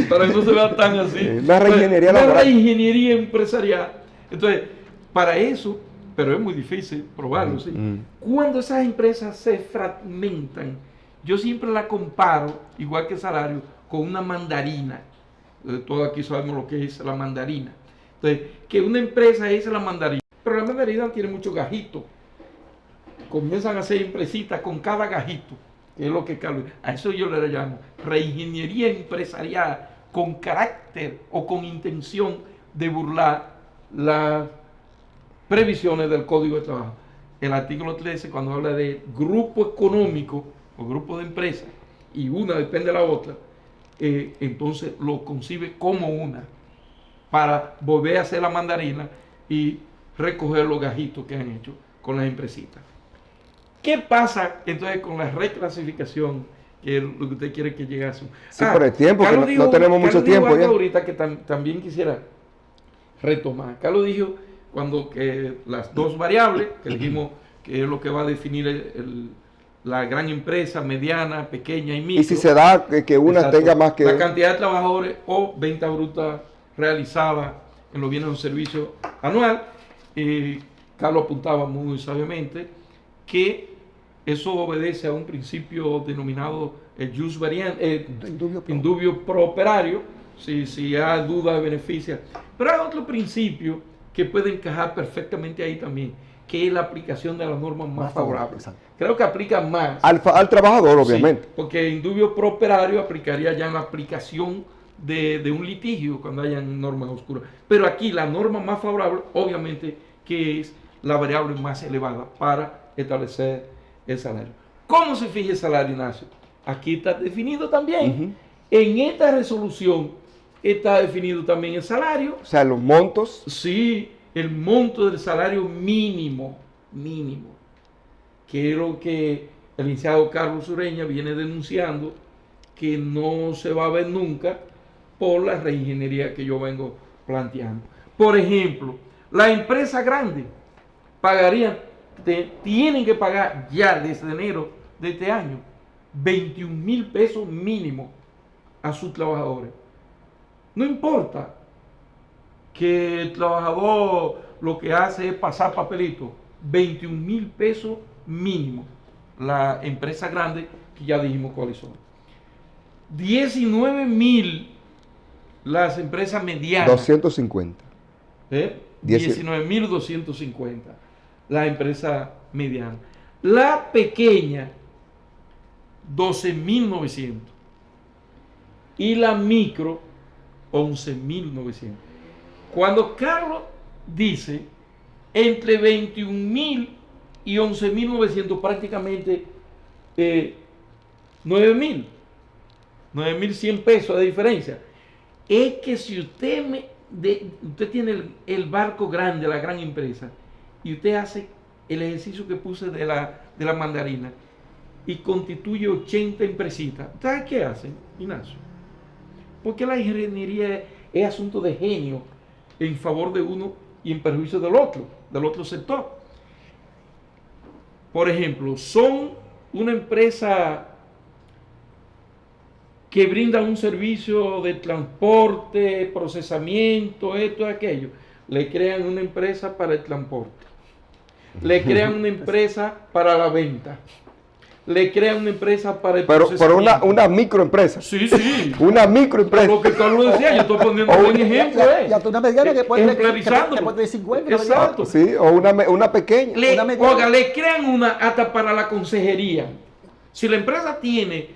Para que no se vea tan así. La reingeniería laboral. La reingeniería empresarial. Entonces, para eso, pero es muy difícil probarlo, ¿sí? Cuando esas empresas se fragmentan, yo siempre la comparo, igual que el salario, con una mandarina. Todos aquí sabemos lo que es la mandarina. Entonces, que una empresa es la mandarina, pero la mandarina tiene muchos gajitos. Comienzan a hacer empresitas con cada gajito, que es lo que Carlos, a eso yo le llamo reingeniería empresarial con carácter o con intención de burlar las previsiones del Código de Trabajo. El artículo 13, cuando habla de grupo económico o grupo de empresas, y una depende de la otra, entonces lo concibe como una, para volver a hacer la mandarina y recoger los gajitos que han hecho con las empresitas. ¿Qué pasa entonces con la reclasificación, que es lo que usted quiere que llegue a su... Sí, por el tiempo, que no tenemos mucho tiempo ya. Ahorita que también quisiera retomar. Carlos dijo cuando que las dos variables, que dijimos que es lo que va a definir la gran empresa, mediana, pequeña y micro. Y si se da que una Exacto, tenga más que... la cantidad de trabajadores o venta bruta realizada en los bienes de un servicio anual. Carlos apuntaba muy sabiamente que eso obedece a un principio denominado el jus variante, indubio pro operario, si hay duda de beneficia. Pero hay otro principio que puede encajar perfectamente ahí también, que es la aplicación de las normas más favorables. Creo que aplica más al trabajador, obviamente. Sí, porque indubio pro operario aplicaría ya en la aplicación de un litigio cuando hayan normas oscuras. Pero aquí la norma más favorable, obviamente, que es la variable más elevada para establecer el salario. ¿Cómo se fija el salario, Ignacio? Aquí está definido también. En esta resolución está definido también el salario. O sea, los montos. Sí, el monto del salario mínimo, que es lo que el licenciado Carlos Ureña viene denunciando, que no se va a ver nunca por la reingeniería que yo vengo planteando. Por ejemplo, la empresa grande pagarían, tienen que pagar ya desde enero de este año 21,000 pesos mínimo a sus trabajadores. No importa que el trabajador lo que hace es pasar papelito, 21,000 pesos mínimo. La empresa grande, que ya dijimos cuáles son. 19,000 las empresas medianas. 250. 19,250 la empresa mediana. La pequeña, 12,900. Y la micro, 11,900. Cuando Carlos dice entre 21,000 y 11,900, prácticamente 9,100 pesos de diferencia, es que si usted tiene el barco grande, la gran empresa, y usted hace el ejercicio que puse de la mandarina y constituye 80 empresitas, ¿sabes qué hacen, Ignacio? Porque la ingeniería es asunto de genio en favor de uno y en perjuicio del otro sector. Por ejemplo, son una empresa que brinda un servicio de transporte, procesamiento, esto y aquello. Le crean una empresa para el transporte. Le crean una empresa para la venta. Le crean una empresa para el procesamiento. Pero una microempresa. Sí, sí. Una microempresa. Lo que Carlos decía, yo estoy poniendo un buen ejemplo. Ya una mediana que puede tener 50. Exacto. Sí, o una pequeña. Oiga, le crean una hasta para la consejería. Si la empresa tiene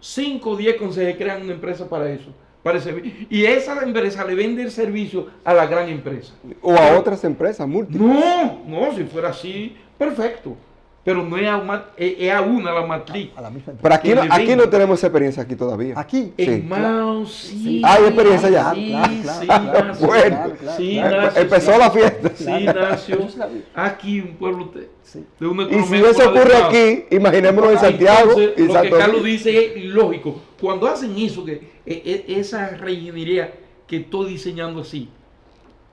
5 o 10 consejeros, crean una empresa para eso. Y esa empresa le vende el servicio a la gran empresa. O a otras empresas múltiples. No, si fuera así, perfecto. Pero no es a una la matriz. A la misma Pero aquí no tenemos esa experiencia aquí todavía. Aquí. En Mao, sí. ¿Hay experiencia ya? Sí, Claro. Bueno, sí, Ignacio, empezó la fiesta. Sí, Ignacio. Aquí un pueblo de una Y si economía eso ocurre adecuada. aquí, imaginémonos en Santiago. Entonces, y lo Santo que Carlos Domingo. dice es lógico. Cuando hacen eso, esa reingeniería que estoy diseñando así,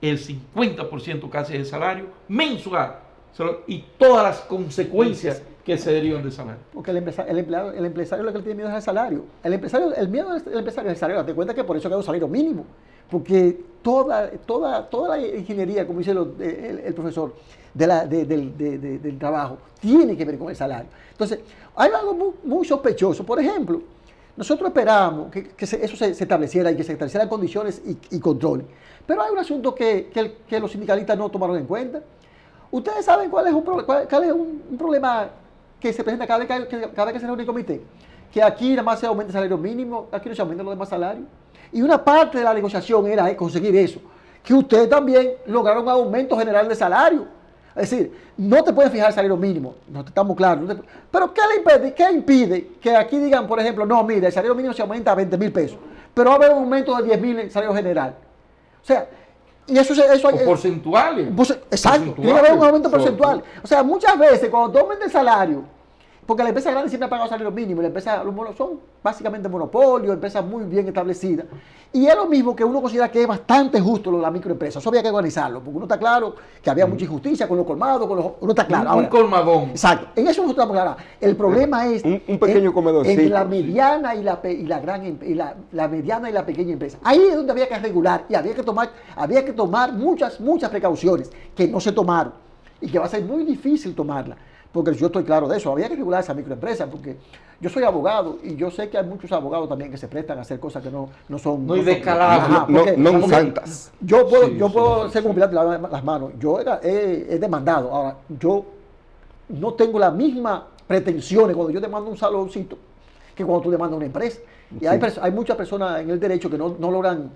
el 50% casi del salario mensual y todas las consecuencias que se derivan del salario. Porque el empresario lo que tiene miedo es el salario. El miedo del empresario es el salario. Date cuenta que por eso queda un salario mínimo. Porque toda la ingeniería, como dice el profesor, del trabajo, tiene que ver con el salario. Entonces, hay algo muy sospechoso. Por ejemplo, nosotros esperábamos que eso se estableciera y que se establecieran condiciones y controles. Pero hay un asunto que los sindicalistas no tomaron en cuenta. Ustedes saben cuál es un problema que se presenta cada vez que se reúne el comité. Que aquí nada más se aumenta el salario mínimo, aquí no se aumentan los demás salarios. Y una parte de la negociación era conseguir eso. Que ustedes también lograron un aumento general de salario. Es decir, no te pueden fijar el salario mínimo, no estamos claros. Pero ¿qué impide que aquí digan, por ejemplo, no, mire, el salario mínimo se aumenta a 20,000 pesos, pero va a haber un aumento de 10,000 en el salario general? O sea, y eso o porcentuales. Exacto, tiene que haber un aumento porcentual. O sea, muchas veces cuando tomen el salario, porque la empresa grande siempre ha pagado salario mínimo, son básicamente monopolios, empresas muy bien establecidas. Y es lo mismo que uno considera que es bastante justo lo de la microempresa. Eso había que organizarlo, porque uno está claro que había mucha injusticia con los colmados, uno está claro. Un colmadón. Exacto, en eso nosotros estamos claros. El problema es un pequeño comedor, entre sí. la mediana y la mediana y la pequeña empresa. Ahí es donde había que regular y había que tomar muchas precauciones que no se tomaron y que va a ser muy difícil tomarla. Porque yo estoy claro de eso, había que regular esa microempresa, porque yo soy abogado y yo sé que hay muchos abogados también que se prestan a hacer cosas que no son... No hay descalabro. No santas. Yo puedo ser como Pilato y lavar las manos. Yo he demandado. Ahora, yo no tengo las mismas pretensiones cuando yo demando un saloncito que cuando tú demandas una empresa. Y hay muchas personas en el derecho que no logran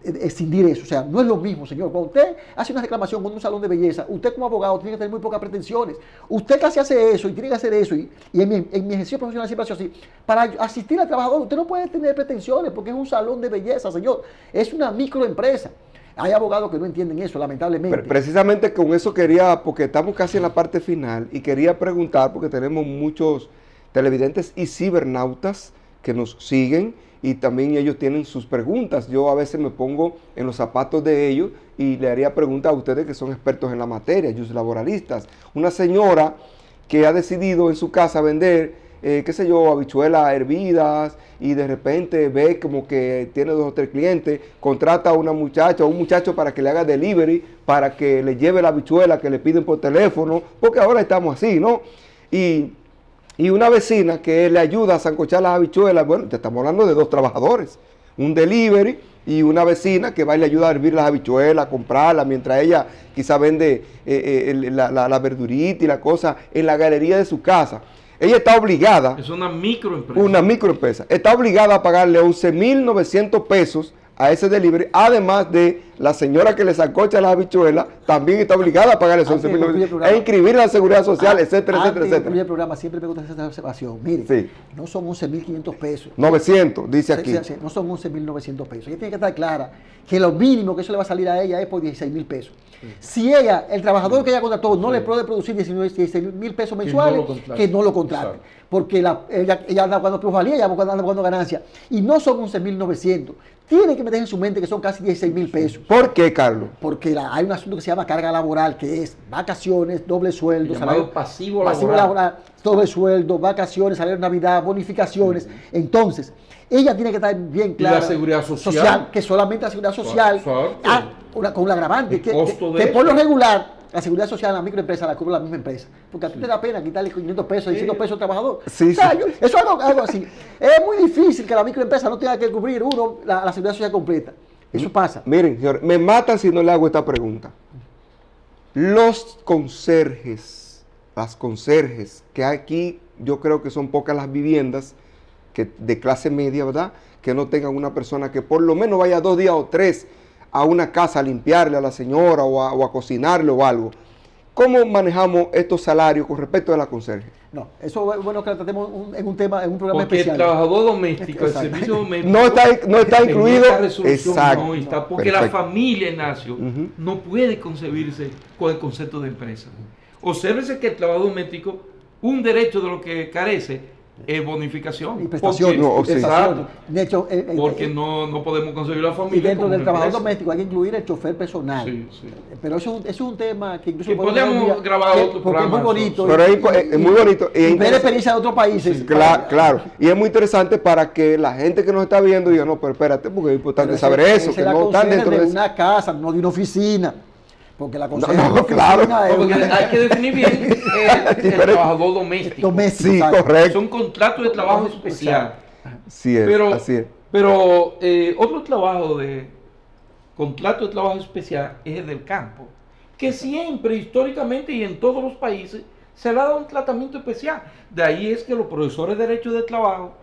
escindir eso. O sea, no es lo mismo, señor. Cuando usted hace una reclamación con un salón de belleza, usted como abogado tiene que tener muy pocas pretensiones. Usted casi hace eso y tiene que hacer eso. Y en mi ejercicio profesional siempre ha sido así. Para asistir al trabajador, usted no puede tener pretensiones porque es un salón de belleza, señor. Es una microempresa. Hay abogados que no entienden eso, lamentablemente. Precisamente con eso quería, porque estamos casi en la parte final, y quería preguntar, porque tenemos muchos televidentes y cibernautas que nos siguen, y también ellos tienen sus preguntas. Yo a veces me pongo en los zapatos de ellos y le haría preguntas a ustedes que son expertos en la materia, ellos laboralistas. Una señora que ha decidido en su casa vender, qué sé yo, habichuelas hervidas, y de repente ve como que tiene 2 o 3 clientes, contrata a una muchacha o un muchacho para que le haga delivery, para que le lleve la habichuela que le piden por teléfono, porque ahora estamos así, ¿no? Y una vecina que le ayuda a sancochar las habichuelas, bueno, te estamos hablando de 2 trabajadores, un delivery y una vecina que va y le ayuda a hervir las habichuelas, a comprarlas, mientras ella quizá vende la verdurita y la cosa en la galería de su casa. Ella está obligada... Es una microempresa. Una microempresa. Está obligada a pagarle 11,900 pesos a ese delivery, además de la señora que le sancocha las habichuelas, también está obligada a pagarle esos 11,900 e inscribirla en la seguridad social, etcétera, etcétera, etcétera. El programa siempre me gusta esa observación. Mire, sí. No son 11,500 pesos. 900, dice aquí. Sí, no son 11,900 pesos. Ella tiene que estar clara que lo mínimo que eso le va a salir a ella es por 16,000 pesos. Sí. Si ella, el trabajador que ella contrató, no le puede producir 16,000 pesos mensuales, que no lo contrate. Porque ella anda buscando plusvalía, ella anda buscando ganancia. Y no son 11,900. Tiene que meter en su mente que son casi 16,000 pesos. ¿Por qué, Carlos? Porque hay un asunto que se llama carga laboral, que es vacaciones, doble sueldo, salario pasivo laboral, doble sueldo, vacaciones, salario de Navidad, bonificaciones. Entonces, ella tiene que estar bien clara. Y la seguridad social. Que solamente la seguridad social, con un agravante, que por lo regular, la seguridad social en la microempresa la cubre la misma empresa. Porque a ti te da pena quitarle 500 pesos, 600 pesos al trabajador. Sí, eso es algo así. Es muy difícil que la microempresa no tenga que cubrir la seguridad social completa. Eso pasa. Miren, señor, me matan si no le hago esta pregunta. Los conserjes, las conserjes, que aquí yo creo que son pocas las viviendas de clase media, ¿verdad? Que no tengan una persona que por lo menos vaya 2 días o 3 a una casa a limpiarle a la señora o a cocinarle o algo. ¿Cómo manejamos estos salarios con respecto a la conserje? No, eso es bueno que lo tratemos en un programa porque especial. El trabajador doméstico, el servicio doméstico... No está incluido. Exacto. No está, porque perfecto. La familia, Ignacio, no puede concebirse con el concepto de empresa. Obsérvese que el trabajador doméstico, un derecho de lo que carece, bonificación y prestaciones. De hecho, porque no podemos conseguir la familia. Y dentro del trabajador doméstico hay que incluir el chofer personal. Sí. Pero eso es un tema que incluso podemos grabar otro programa. Es muy bonito. Pero es muy bonito. Y ver experiencia de otros países. Sí, claro. Y es muy interesante para que la gente que nos está viendo diga, no, pero espérate, porque es importante saber eso. Que no están dentro de una casa, no de una oficina. Porque la claro. Porque hay que definir bien el trabajador doméstico. Sí, correcto. Es un contrato de trabajo especial. Sí es, así es. Pero otro trabajo de contrato de trabajo especial es el del campo, que siempre, históricamente y en todos los países, se le ha dado un tratamiento especial. De ahí es que los profesores de Derecho de Trabajo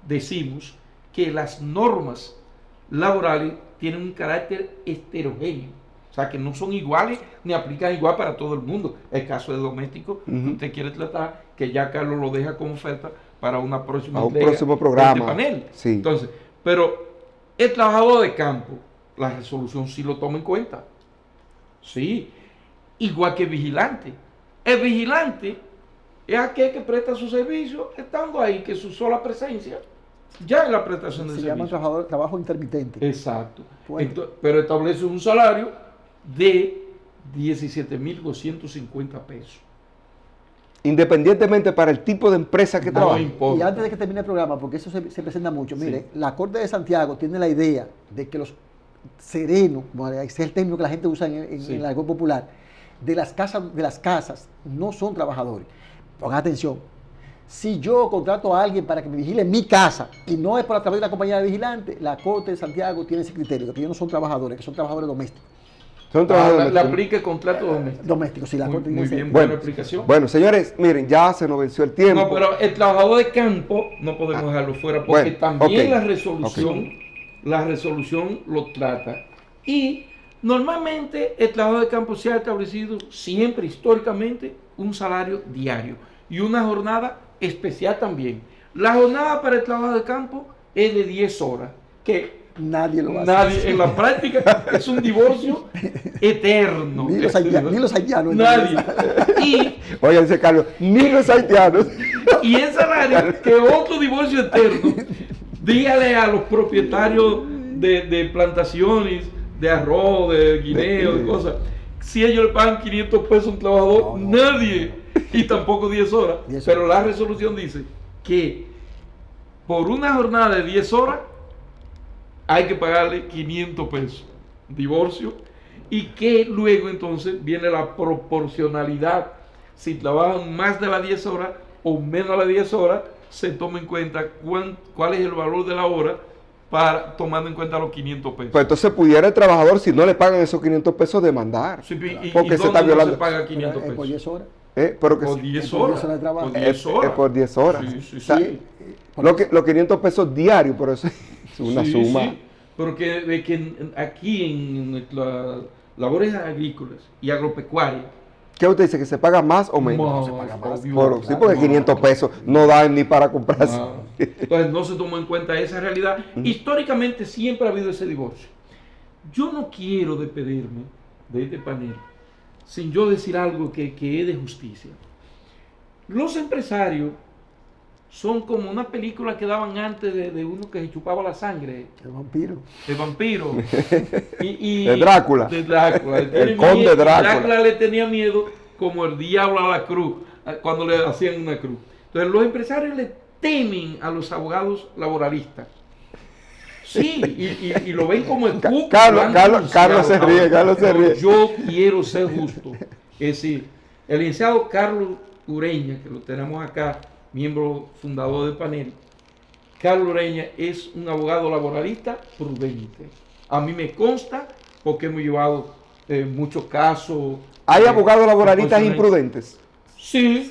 decimos que las normas laborales tienen un carácter heterogéneo. O sea, que no son iguales ni aplican igual para todo el mundo. El caso de doméstico, que usted quiere tratar, que ya Carlos lo deja como oferta para una próxima un próximo programa. De este panel. Sí. Entonces, pero el trabajador de campo, la resolución sí lo toma en cuenta. Sí. Igual que el vigilante. El vigilante es aquel que presta su servicio estando ahí, que su sola presencia ya es la prestación de Se servicio. llama trabajo intermitente. Exacto. Bueno. Pero establece un salario de 17.250 pesos. Independientemente para el tipo de empresa que No trabaja. importa. Y antes de que termine el programa, porque eso se presenta mucho, Sí. mire, la Corte de Santiago tiene la idea de que los serenos, bueno, ese es el término que la gente usa en Sí. el argot popular, de las casas no son trabajadores. Pongan atención. Si yo contrato a alguien para que me vigile mi casa y no es por a través de una compañía de vigilante, la Corte de Santiago tiene ese criterio, de que ellos no son trabajadores, que son trabajadores domésticos. Son trabajadores Le aplica el contrato doméstico. Domésticos, sí, la Muy, Corte muy dice- bien, Bueno, buena explicación. Bueno, señores, miren, ya se nos venció el tiempo. No, pero el trabajador de campo no podemos dejarlo fuera porque Bueno, también ok, la resolución lo trata. Y normalmente el trabajador de campo se ha establecido siempre, históricamente, un salario diario y una jornada especial también. La jornada para el trabajo de campo es de 10 horas, que Nadie lo hace. nadie, en la práctica es un divorcio eterno. Ni los haitianos. Nadie. Y Oye, dice Carlos, ni los haitianos. Y el salario, que otro divorcio eterno, dígale a los propietarios de plantaciones, de arroz, de guineo, de cosas, si ellos le pagan 500 pesos a un trabajador, No. nadie, y tampoco 10 horas. 10 horas. Pero la resolución dice que por una jornada de 10 horas hay que pagarle 500 pesos, divorcio, y que luego entonces viene la proporcionalidad. Si trabajan más de las 10 horas o menos de las 10 horas, se toma en cuenta cuál es el valor de la hora para tomando en cuenta los 500 pesos. Pues entonces pudiera el trabajador, si no le pagan esos 500 pesos, demandar. Sí, y porque se dónde está no violando. se paga 500 Por pesos? 10 horas. Pero que Por 10 por 10 horas. horas de trabajo. Por 10 horas. es por 10 horas. Sí, sí, O sea, sí. los 500 pesos diarios, por eso es una Sí, suma. sí, porque de que aquí en nuestras labores agrícolas y agropecuarias, ¿Qué usted dice? ¿Que se paga más o menos? no, se paga más. obvio, Sí, porque no. 500 pesos no dan ni para comprarse. Ah, entonces no se tomó en cuenta esa realidad. Históricamente siempre ha habido ese divorcio. Yo no quiero despedirme de este panel sin yo decir algo que es de justicia. Los empresarios son como una película que daban antes de uno que se chupaba la sangre, El vampiro. de vampiro. De Drácula. De Drácula. Él tiene El conde miedo, Drácula. Drácula le tenía miedo como el diablo a la cruz, cuando le hacían una cruz. Entonces los empresarios le temen a los abogados laboralistas. Sí, y lo ven como el cuco. Carlos se ríe, Carlos se ríe. Yo quiero ser justo. Es decir, el licenciado Carlos Ureña, que lo tenemos acá, miembro fundador del panel, Carlos Ureña es un abogado laboralista prudente. A mí me consta porque hemos llevado muchos casos. Hay abogados laboralistas constitucionales. imprudentes. Sí.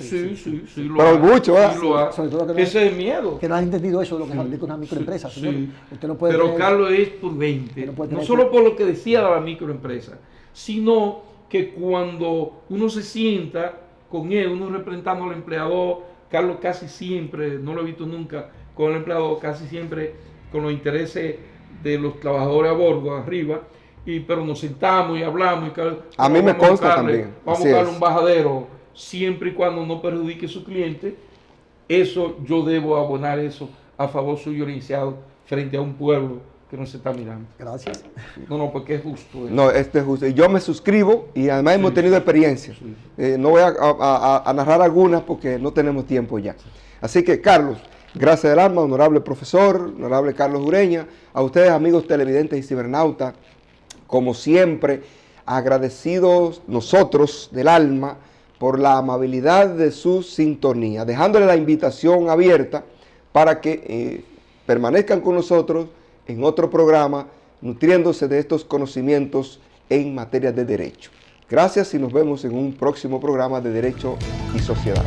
Lo Pero hay, mucho, ¿verdad? sí lo hay. Sobre todo que no- Ese es miedo. Que no han entendido eso de lo que es una microempresa. Sí. señor. Usted no puede Pero tener- Carlos es prudente, no puede no tener- solo por lo que decía de la microempresa, sino que cuando uno se sienta con él, uno representando al empleador, Carlos casi siempre, no lo he visto nunca con el empleador, casi siempre con los intereses de los trabajadores a bordo, arriba, pero nos sentamos y hablamos. Y Carlos, A mí me vamos consta buscarle- también, Vamos a así buscarle es. un bajadero, siempre y cuando no perjudique a su cliente. Eso yo debo abonar eso a favor suyo, licenciado, frente a un pueblo que no se está mirando. Gracias. No, porque es justo. No, este es justo. Y yo me suscribo y además hemos tenido experiencia. Sí. No voy a narrar algunas porque no tenemos tiempo ya. Así que, Carlos, gracias del alma, honorable profesor, honorable Carlos Ureña, a ustedes, amigos televidentes y cibernautas, como siempre, agradecidos nosotros del alma por la amabilidad de su sintonía, dejándole la invitación abierta para que permanezcan con nosotros en otro programa, nutriéndose de estos conocimientos en materia de derecho. Gracias y nos vemos en un próximo programa de Derecho y Sociedad.